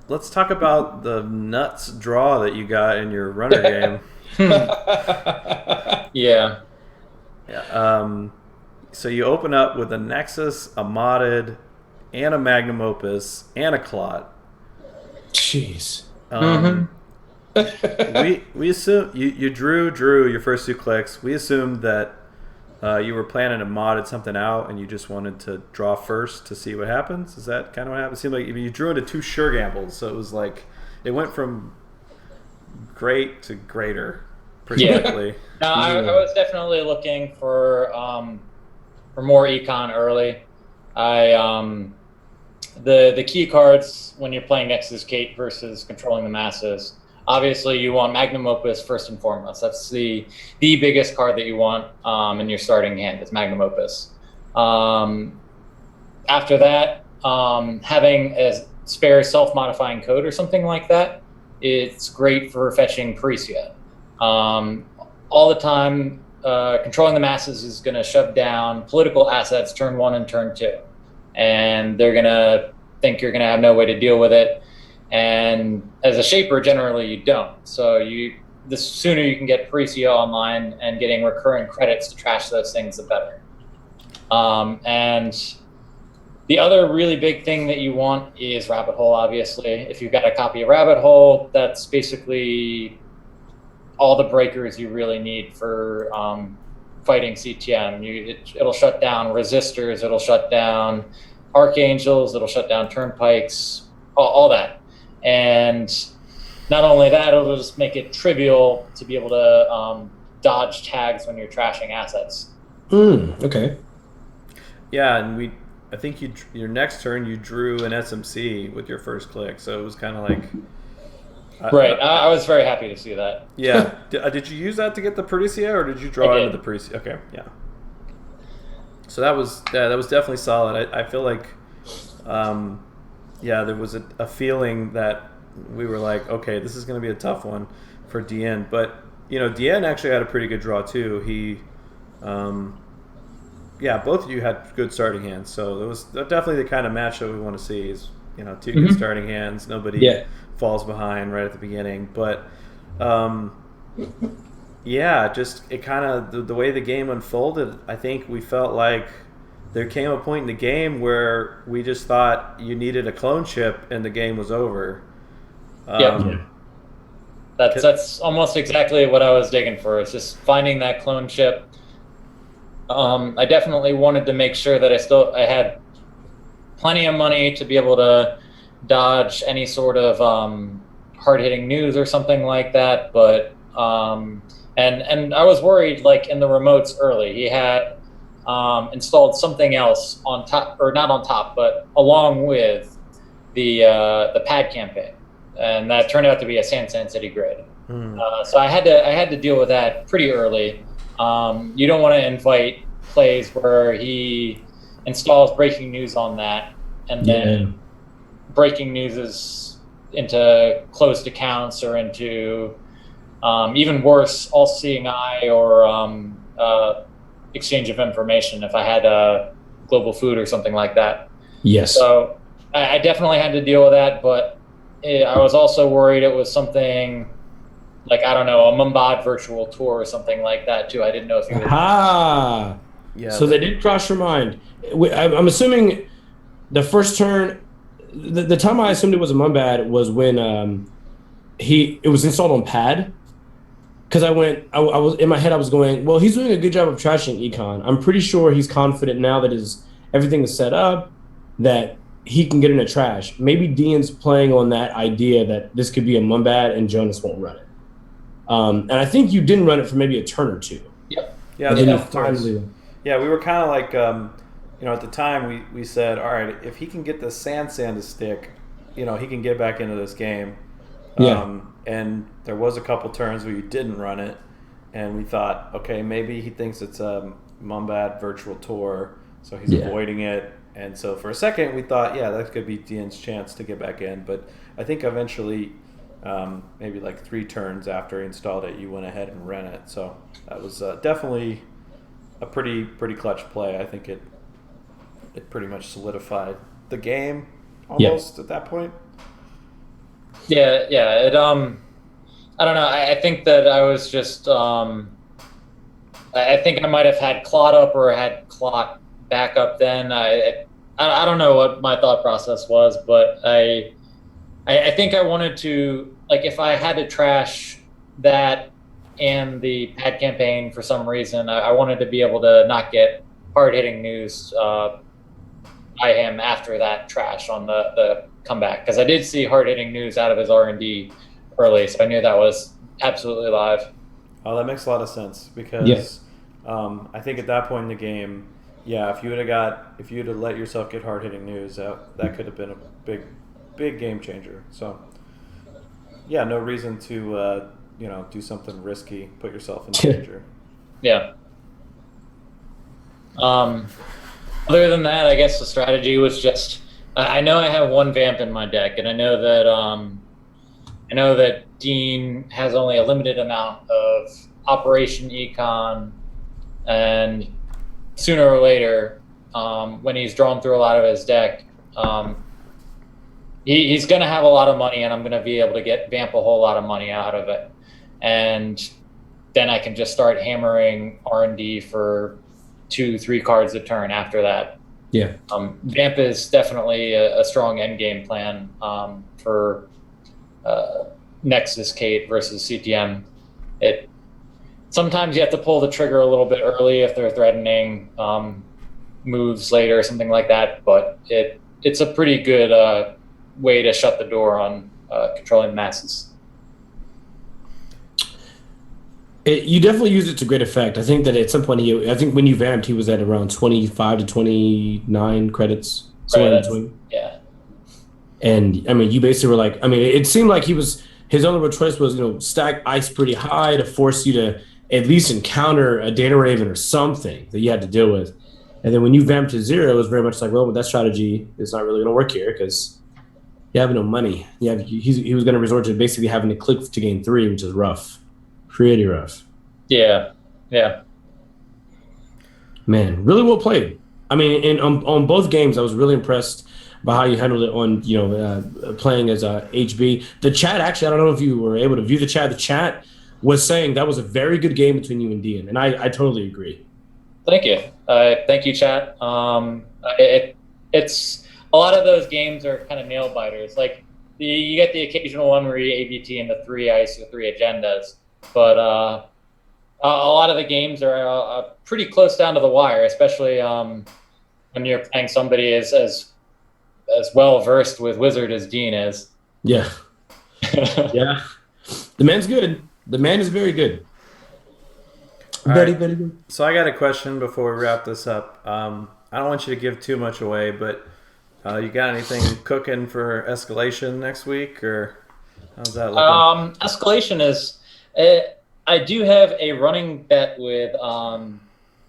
let's talk about the nuts draw that you got in your runner game. Yeah. Yeah. So you open up with a Nexus, a modded, and a Magnum Opus, and a Clot. Jeez. We assume you drew your first 2 clicks. We assumed that you were planning to modded something out and you just wanted to draw first to see what happens. Is that kind of what happened? It seemed like you drew into 2 sure gambles, so it was like it went from great to greater pretty quickly. No, I was definitely looking for more econ early. The key cards when you're playing Nexus Gate versus controlling the masses. Obviously, you want Magnum Opus first and foremost. That's the biggest card that you want in your starting hand. Is Magnum Opus. After that, having a spare self-modifying code or something like that, it's great for fetching Parisia. All the time, controlling the masses is going to shove down political assets turn 1 and turn 2. And they're going to think you're going to have no way to deal with it. And as a shaper, generally you don't. So the sooner you can get Parisia online and getting recurring credits to trash those things, the better. And the other really big thing that you want is Rabbit Hole, obviously. If you've got a copy of Rabbit Hole, that's basically all the breakers you really need for fighting CTM. It'll shut down resistors, it'll shut down archangels, it'll shut down turnpikes, all that. And not only that, it'll just make it trivial to be able to dodge tags when you're trashing assets. Okay. Yeah, and I think your next turn you drew an SMC with your first click, so it was kind of like. Right, I was very happy to see that. Yeah, did you use that to get the Parisia, or did you draw into the Parisia? Okay, yeah. So that was definitely solid. I feel like, there was a feeling that we were like, okay, this is going to be a tough one for Dien, but Dien actually had a pretty good draw too. He, both of you had good starting hands, so it was definitely the kind of match that we want to see. Is two good starting hands, nobody falls behind right at the beginning. But just it kind of the way the game unfolded. I think we felt like there came a point in the game where we just thought you needed a clone chip and the game was over. That's almost exactly what I was digging for. It's just finding that clone chip. I definitely wanted to make sure that I had plenty of money to be able to dodge any sort of hard-hitting news or something like that. But and I was worried, like in the remotes early, he had installed something else on top, or not on top, but along with the pad campaign, and that turned out to be a San City grid. So I had to deal with that pretty early. You don't want to invite plays where he installs breaking news on that, and then breaking news is into closed accounts or into even worse, all-seeing eye or exchange of information if I had global food or something like that. Yes. So I definitely had to deal with that, but I was also worried it was something like, I don't know, a Mumbad virtual tour or something like that too. I didn't know if he was... So they did cross your mind. I'm assuming the first turn, the time I assumed it was a Mumbad was when it was installed on pad. Because I was in my head, I was going, well, he's doing a good job of trashing Econ. I'm pretty sure he's confident now that everything is set up, that he can get in a trash. Maybe Dien's playing on that idea that this could be a Mumbad and Jonas won't run it. And I think you didn't run it for maybe a turn or two. Yep. Yeah, we were kind of like, at the time we said, all right, if he can get the sand to stick, he can get back into this game. And there was a couple turns where you didn't run it, and we thought, okay, maybe he thinks it's a Mumbad virtual tour, so he's avoiding it. And so for a second, we thought, that could be Dien's chance to get back in. But I think eventually, maybe like 3 turns after he installed it, you went ahead and ran it. So that was definitely a pretty clutch play. I think it pretty much solidified the game almost at that point. Yeah. It I don't know. I think that I was just I think I might have had Clot up or had Clot back up then. I don't know what my thought process was, but I think I wanted to, like, if I had to trash that and the pad campaign for some reason, I wanted to be able to not get hard-hitting news by him after that trash on the comeback, because I did see hard-hitting news out of his R&D early, so I knew that was absolutely live. Oh, that makes a lot of sense, because I think at that point in the game, if you would have let yourself get hard-hitting news, that could have been a big game changer. So no reason to do something risky, put yourself in danger. Yeah. Other than that, I guess the strategy was just, I know I have one vamp in my deck, and I know that Dien has only a limited amount of Operation Econ, and sooner or later, when he's drawn through a lot of his deck, he's going to have a lot of money, and I'm going to be able to vamp a whole lot of money out of it. And then I can just start hammering R&D for 2-3 cards a turn after that. Yeah. Vamp is definitely a strong endgame plan for Nexus Kate versus CTM. Sometimes you have to pull the trigger a little bit early if they're threatening moves later or something like that, but it's a pretty good way to shut the door on controlling the masses. You definitely used it to great effect. I think that at some point, I think when you vamped, he was at around 25 to 29 credits. Somewhere in between. Yeah. And I mean, you basically were like, it seemed like his only real choice was, stack ice pretty high to force you to at least encounter a Data Raven or something that you had to deal with. And then when you vamped to 0, it was very much like, well, with that strategy, it's not really going to work here because you have no money. He was going to resort to basically having to click to gain 3, which is rough. Pretty rough. Yeah. Man, really well played. I mean, on both games, I was really impressed by how you handled it on, playing as a HB. The chat, actually, I don't know if you were able to view the chat. The chat was saying that was a very good game between you and Dien, and I totally agree. Thank you. Thank you, chat. It's a lot of those games are kind of nail biters. Like you get the occasional one where you ABT into 3 ice or 3 agendas, but a lot of the games are pretty close down to the wire, especially when you're playing somebody as well versed with Wizard as Dien is. Yeah. Yeah. The man's good. The man is very good. Very good. So I got a question before we wrap this up. I don't want you to give too much away, but you got anything cooking for Escalation next week, or how's that looking? Escalation is... I do have a running bet with...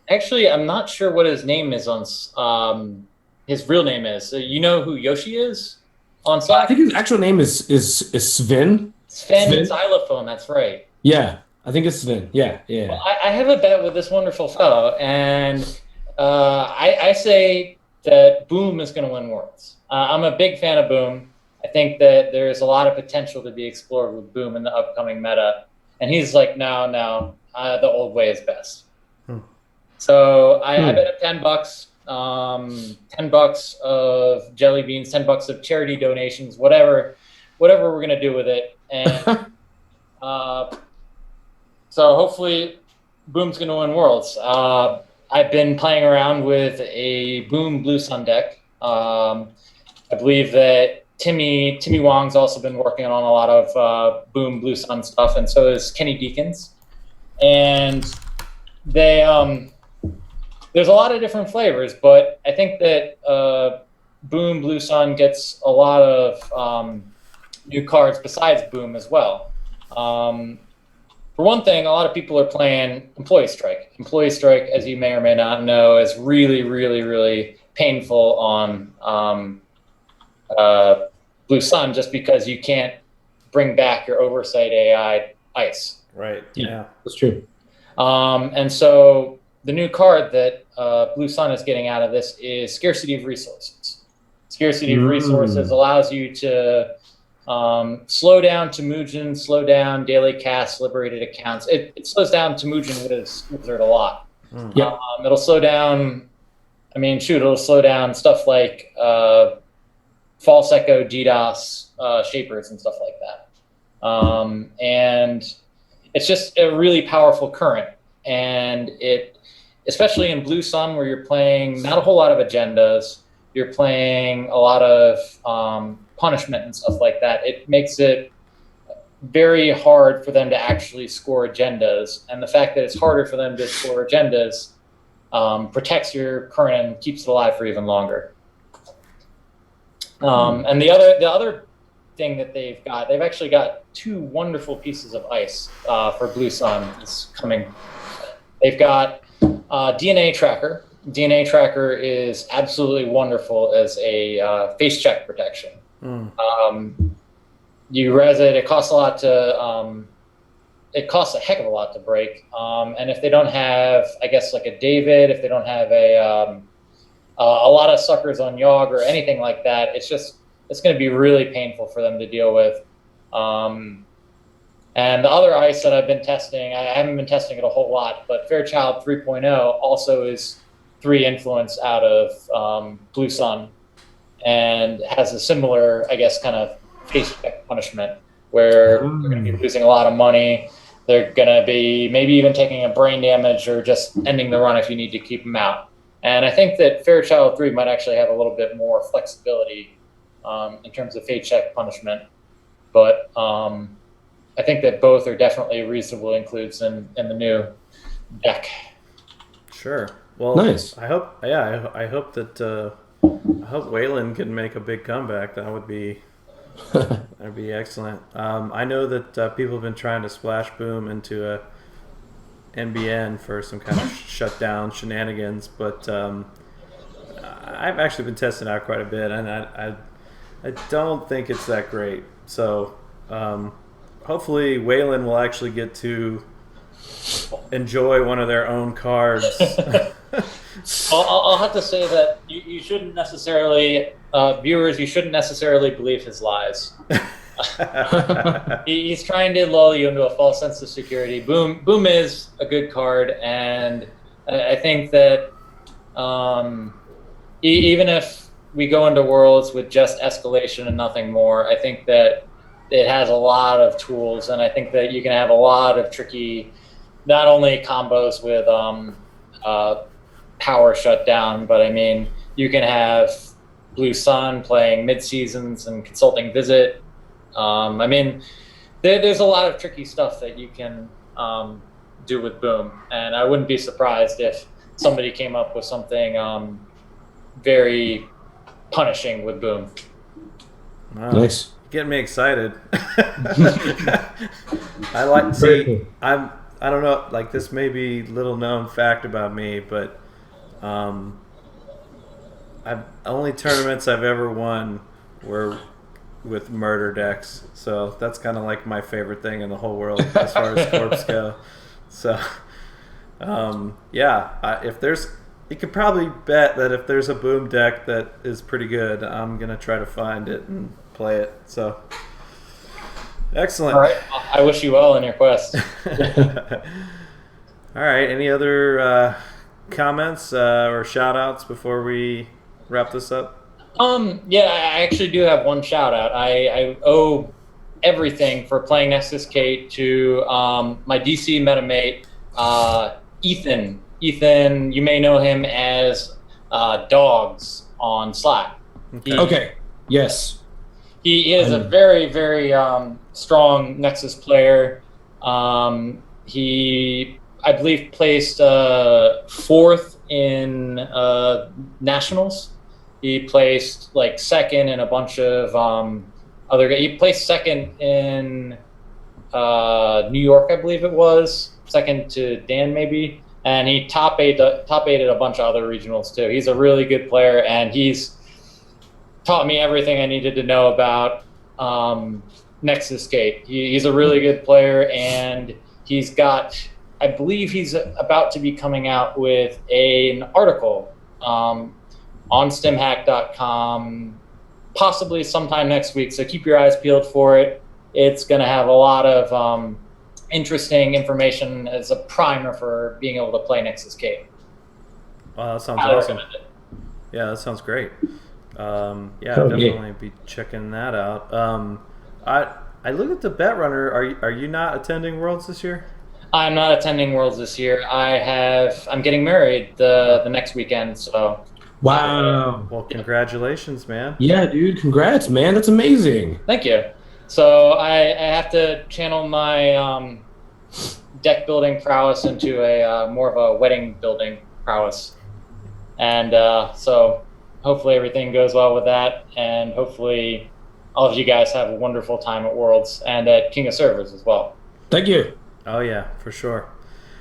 actually, I'm not sure what his name is on... his real name is. You know who Yoshi is on Slack? I think his actual name is Sven. Sven Xylophone, that's right. Yeah, I think it's Sven. Yeah. Well, I have a bet with this wonderful fellow, and I say that Boom is going to win Worlds. I'm a big fan of Boom. I think that there's a lot of potential to be explored with Boom in the upcoming meta. And he's like, no, the old way is best. So I bet him $10. $10 of jelly beans, $10 of charity donations, whatever we're gonna do with it, and so hopefully Boom's gonna win Worlds. I've been playing around with a Boom Blue Sun deck. I believe that Timmy Wong's also been working on a lot of Boom Blue Sun stuff, and so is Kenny Deacons, and they there's a lot of different flavors, but I think that Boom Blue Sun gets a lot of new cards besides Boom as well. For one thing, a lot of people are playing Employee Strike. Employee Strike, as you may or may not know, is really, really, really painful on Blue Sun just because you can't bring back your Oversight AI Ice. Right, yeah. That's true. And so the new card that Blue Sun is getting out of this is Scarcity of Resources. Scarcity of Resources allows you to slow down Temujin, slow down daily cast, liberated accounts. It slows down Temujin Wizard a lot. Yeah. It'll slow down, it'll slow down stuff like False Echo, DDoS, Shapers, and stuff like that. And it's just a really powerful current. And it, especially in Blue Sun, where you're playing not a whole lot of agendas, you're playing a lot of punishment and stuff like that, it makes it very hard for them to actually score agendas. And the fact that it's harder for them to score agendas protects your current and keeps it alive for even longer. And the other thing that they've actually got 2 wonderful pieces of ice for Blue Sun is coming. They've got DNA Tracker. DNA Tracker is absolutely wonderful as a face check protection. You res it. It costs a lot to. It costs a heck of a lot to break. And if they don't have, I guess, like a David, if they don't have a lot of suckers on Yogg or anything like that, it's going to be really painful for them to deal with. And the other ice that I've been testing, I haven't been testing it a whole lot, but Fairchild 3.0 also is 3 influence out of Blue Sun and has a similar, I guess, kind of face check punishment where they're going to be losing a lot of money. They're going to be maybe even taking a brain damage or just ending the run if you need to keep them out. And I think that Fairchild 3 might actually have a little bit more flexibility in terms of face check punishment. But I think that both are definitely reasonable includes in the new deck. Sure. Well, nice. I hope that Waylon can make a big comeback. That would be that'd be excellent. I know that people have been trying to splash Boom into a NBN for some kind of shutdown shenanigans, but I've actually been testing out quite a bit, and I don't think it's that great. So hopefully Waylon will actually get to enjoy one of their own cards. I'll have to say that you shouldn't necessarily, viewers, you shouldn't necessarily believe his lies. He's trying to lull you into a false sense of security. Boom is a good card, and I think that even if we go into Worlds with just escalation and nothing more, I think that it has a lot of tools, and I think that you can have a lot of tricky, not only combos with power shutdown, but I mean, you can have Blue Sun playing mid-seasons and Consulting Visit. I mean, there's a lot of tricky stuff that you can do with Boom, and I wouldn't be surprised if somebody came up with something very punishing with Boom. Wow. Nice. Getting me excited. I like to see. I don't know. Like, this may be little known fact about me, but only tournaments I've ever won were with murder decks. So that's kind of like my favorite thing in the whole world as far as corps go. So if there's, you could probably bet that if there's a Boom deck that is pretty good, I'm gonna try to find it and play it. So excellent. All right. I wish you well in your quest. All right. Any other comments or shout outs before we wrap this up? Yeah, I actually do have one shout out. I owe everything for playing Nexus Kate to my DC metamate, Ethan. Ethan, you may know him as Dogs on Slack. Okay. Yes. He is a very, very strong Nexus player. He, I believe, placed fourth in nationals. He placed like second in a bunch of other. He placed second in New York, I believe it was. Second to Dien, maybe, and he top eighted a bunch of other regionals too. He's a really good player, and he's taught me everything I needed to know about Nexus Gate. He's a really good player, and he's got, I believe he's about to be coming out with an article on stimhack.com, possibly sometime next week. So keep your eyes peeled for it. It's going to have a lot of interesting information as a primer for being able to play Nexus Gate. Wow, that sounds awesome. Yeah, that sounds great. Definitely be checking that out. I look at the Bet Runner. Are you not attending Worlds this year? I'm not attending Worlds this year. I'm getting married the next weekend. So. Wow. Well, congratulations, man. Yeah, dude. Congrats, man. That's amazing. Thank you. So I have to channel my deck building prowess into a more of a wedding building prowess, and so hopefully everything goes well with that, and hopefully all of you guys have a wonderful time at Worlds and at King of Servers as well. Thank you. Oh yeah, for sure.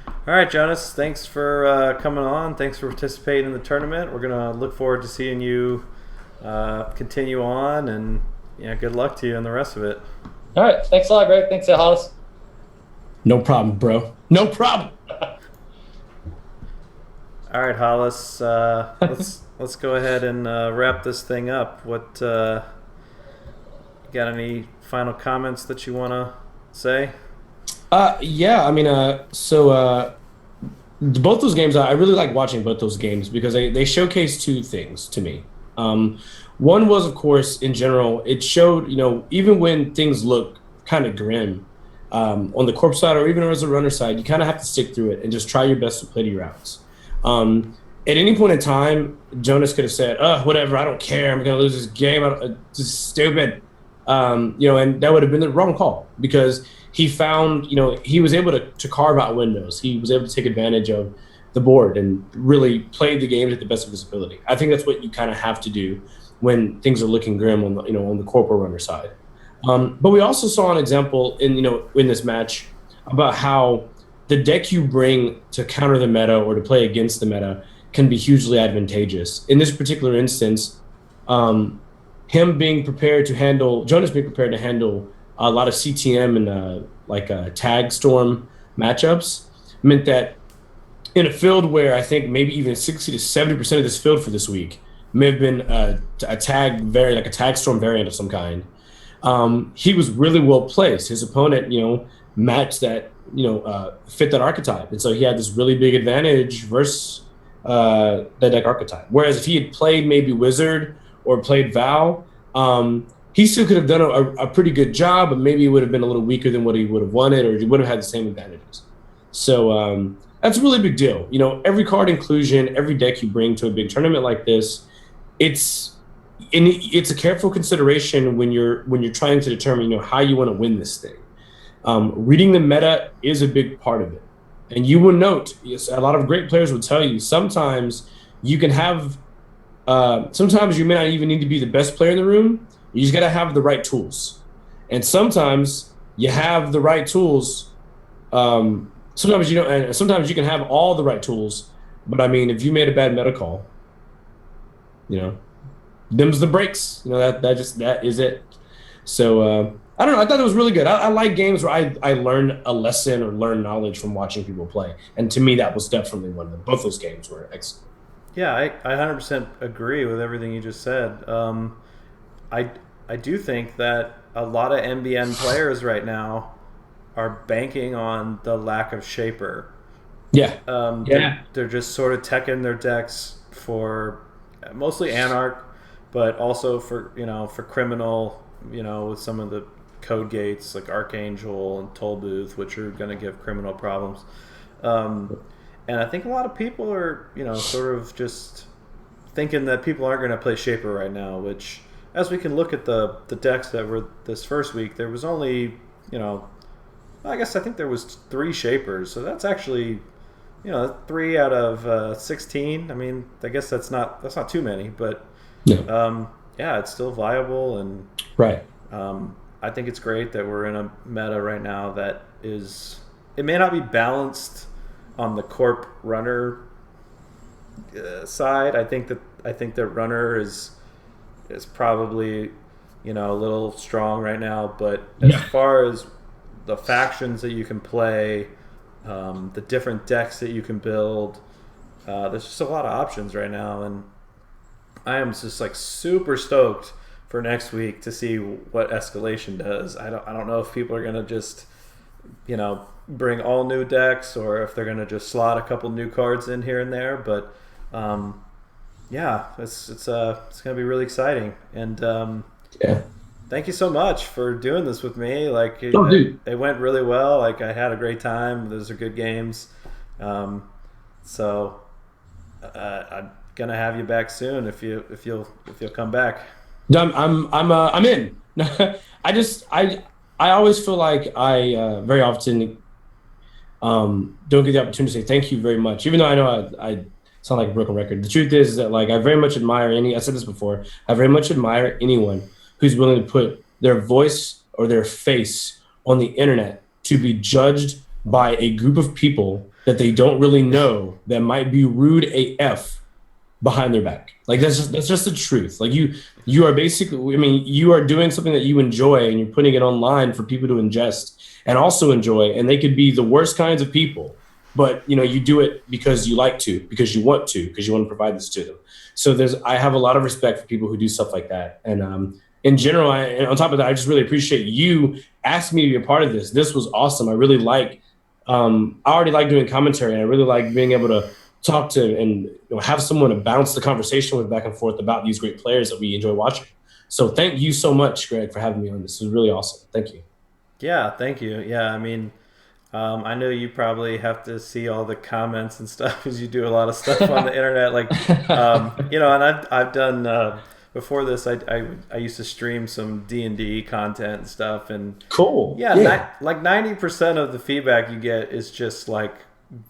All right, Jonas, thanks for coming on. Thanks for participating in the tournament. We're gonna look forward to seeing you continue on, and good luck to you and the rest of it. All right, thanks a lot, Greg. Thanks, Hollis. No problem, bro. No problem. All right, Hollis. Let's go ahead and wrap this thing up. What got any final comments that you want to say? Yeah, I mean, both those games, I really like watching both those games because they showcase two things to me. One was, of course, in general, it showed, even when things look kind of grim on the corp side or even as a runner side, you kind of have to stick through it and just try your best to play to your routes. At any point in time, Jonas could have said, whatever, I don't care, I'm going to lose this game, it's just stupid. And that would have been the wrong call because he found, he was able to carve out windows. He was able to take advantage of the board and really play the game at the best of his ability. I think that's what you kind of have to do when things are looking grim on the, on the corporal runner side. But we also saw an example in this match about how the deck you bring to counter the meta or to play against the meta can be hugely advantageous. In this particular instance, Jonas being prepared to handle a lot of CTM and tag storm matchups meant that in a field where I think maybe even 60 to 70% of this field for this week may have been a tag variant, like a tag storm variant of some kind. He was really well placed. His opponent, matched that, fit that archetype. And so he had this really big advantage versus that deck archetype. Whereas if he had played maybe Wizard or played Val, he still could have done a pretty good job, but maybe it would have been a little weaker than what he would have wanted, or he would have had the same advantages. So that's a really big deal. Every card inclusion, every deck you bring to a big tournament like this, it's a careful consideration when you're trying to determine how you want to win this thing. Reading the meta is a big part of it, and you will note, yes, a lot of great players will tell you sometimes you can have sometimes you may not even need to be the best player in the room. You just got to have the right tools, and sometimes you have the right tools. Sometimes you don't, and sometimes you can have all the right tools, but I mean, if you made a bad meta call, them's the breaks. That is it. So I don't know. I thought it was really good. I like games where I learn a lesson or learn knowledge from watching people play, and to me, that was definitely one of them. Both those games were excellent. Yeah, I 100% agree with everything you just said. I do think that a lot of NBN players right now are banking on the lack of Shaper. Yeah. They're just sort of teching their decks for mostly Anarch, but also for Criminal, with some of the code gates like Archangel and Toll Booth, which are going to give Criminal problems. And I think a lot of people are, sort of just thinking that people aren't going to play Shaper right now, which, as we can look at the decks that were this first week, there was only, I think there was 3 Shapers. So that's actually, 3 out of 16. I mean, I guess that's not too many, but yeah, it's still viable. And right. I think it's great that we're in a meta right now that is, it may not be balanced on the corp runner side. I think that runner is probably a little strong right now, but as far as the factions that you can play, the different decks that you can build, there's just a lot of options right now, and I am just like super stoked for next week to see what Escalation does. I don't know if people are gonna just bring all new decks, or if they're going to just slot a couple new cards in here and there, but yeah, it's going to be really exciting. And thank you so much for doing this with me. Like, it went really well. Like, I had a great time. Those are good games. So I'm gonna have you back soon if you'll come back. I'm in. I always feel like I very often don't get the opportunity to say thank you very much, even though I know I sound like a broken record. The truth is that, like, I very much admire I said this before, I very much admire anyone who's willing to put their voice or their face on the internet to be judged by a group of people that they don't really know, that might be rude AF behind their back. Like, that's just the truth. Like, you are basically, I mean, you are doing something that you enjoy, and you're putting it online for people to ingest and also enjoy. And they could be the worst kinds of people, but you do it because you like to, because you want to provide this to them. So I have a lot of respect for people who do stuff like that. And in general, and on top of that, I just really appreciate you asking me to be a part of this. This was awesome. I really like, I already like doing commentary, and I really like being able to talk to and have someone to bounce the conversation with back and forth about these great players that we enjoy watching. So thank you so much, Greg, for having me on. This was really awesome. Thank you. Yeah, thank you. Yeah, I mean, I know you probably have to see all the comments and stuff because you do a lot of stuff on the internet. Like, and I've done before this. I used to stream some D&D content and stuff. And cool. Yeah. Like 90% of the feedback you get is just like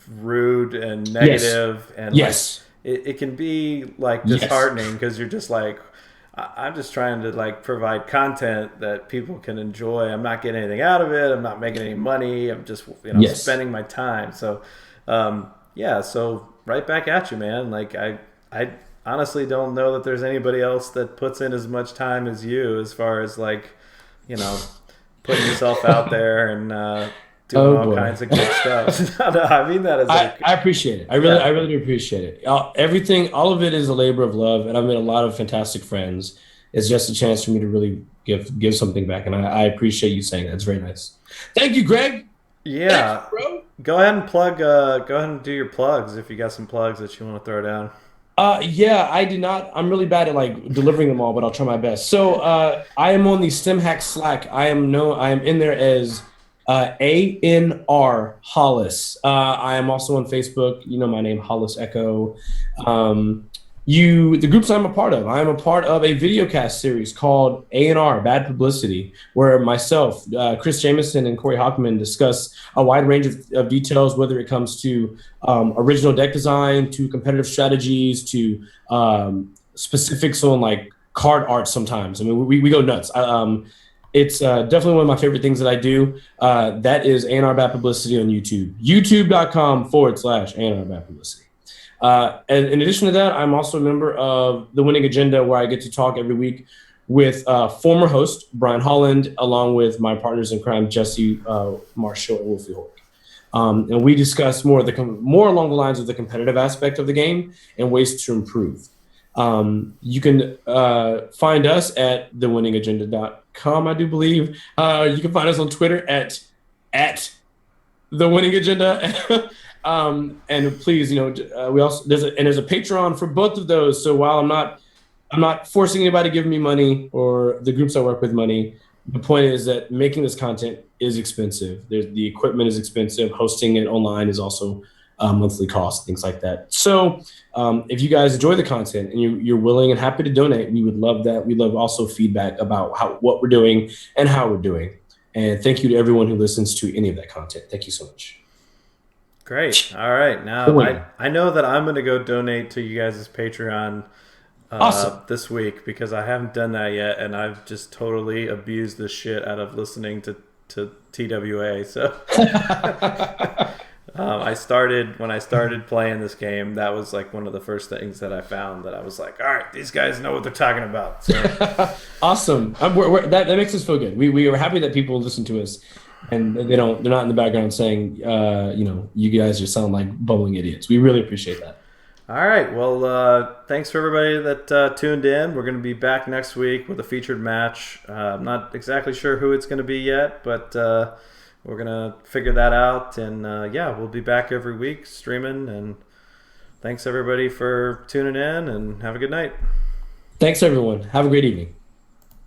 rude and negative, and like, it can be like disheartening because you're just like, I'm just trying to like provide content that people can enjoy. I'm not getting anything out of it. I'm not making any money. I'm just spending my time. So so right back at you, man. Like, I honestly don't know that there's anybody else that puts in as much time as you, as far as like putting yourself out there and doing all kinds of good stuff. No, I mean that as I appreciate it. I really do appreciate it. Everything, all of it is a labor of love, and I've made a lot of fantastic friends. It's just a chance for me to really give something back, and I appreciate you saying that. It's very nice. Thank you, Greg. Yeah. Thanks, bro. Go ahead and plug. Go ahead and do your plugs if you got some plugs that you want to throw down. Yeah, I did not. I'm really bad at like delivering them all, but I'll try my best. So I am on the StemHack Slack. I am in there as ANR Hollis. I am also on Facebook. You know my name, Hollis Echo. The groups I'm a part of. I am a part of a videocast series called ANR Bad Publicity, where myself, Chris Jameson, and Corey Hockman discuss a wide range of details, whether it comes to original deck design, to competitive strategies, to specifics on like card art. Sometimes, I mean, we go nuts. It's definitely one of my favorite things that I do. That is ANR Bad Publicity on YouTube. YouTube.com/ANR Bad Publicity. And in addition to that, I'm also a member of The Winning Agenda, where I get to talk every week with former host Brian Holland, along with my partners in crime, Jesse Marshall and Wolfie Hoyt. And we discuss more along the lines of the competitive aspect of the game and ways to improve. You can find us at thewinningagenda.com, I do believe. You can find us on Twitter at The Winning Agenda. And please, we also there's a Patreon for both of those. So while I'm not forcing anybody to give me money or the groups I work with money, the point is that making this content is expensive. The equipment is expensive. Hosting it online is also monthly cost, things like that. So if you guys enjoy the content and you're willing and happy to donate, we would love that. We love also feedback about what we're doing and how we're doing. And thank you to everyone who listens to any of that content. Thank you so much. Great. All right. Now I know that I'm going to go donate to you guys' Patreon awesome. This week because I haven't done that yet, and I've just totally abused the shit out of listening to TWA. So when I started playing this game, that was like one of the first things that I found that I was like, all right, these guys know what they're talking about. So. Awesome. That makes us feel good. We are happy that people listen to us. And they're not in the background saying, you guys just sound like bumbling idiots. We really appreciate that. All right. Well, thanks for everybody that tuned in. We're going to be back next week with a featured match. I'm not exactly sure who it's going to be yet, but we're going to figure that out. And we'll be back every week streaming. And thanks everybody for tuning in, and have a good night. Thanks everyone. Have a great evening.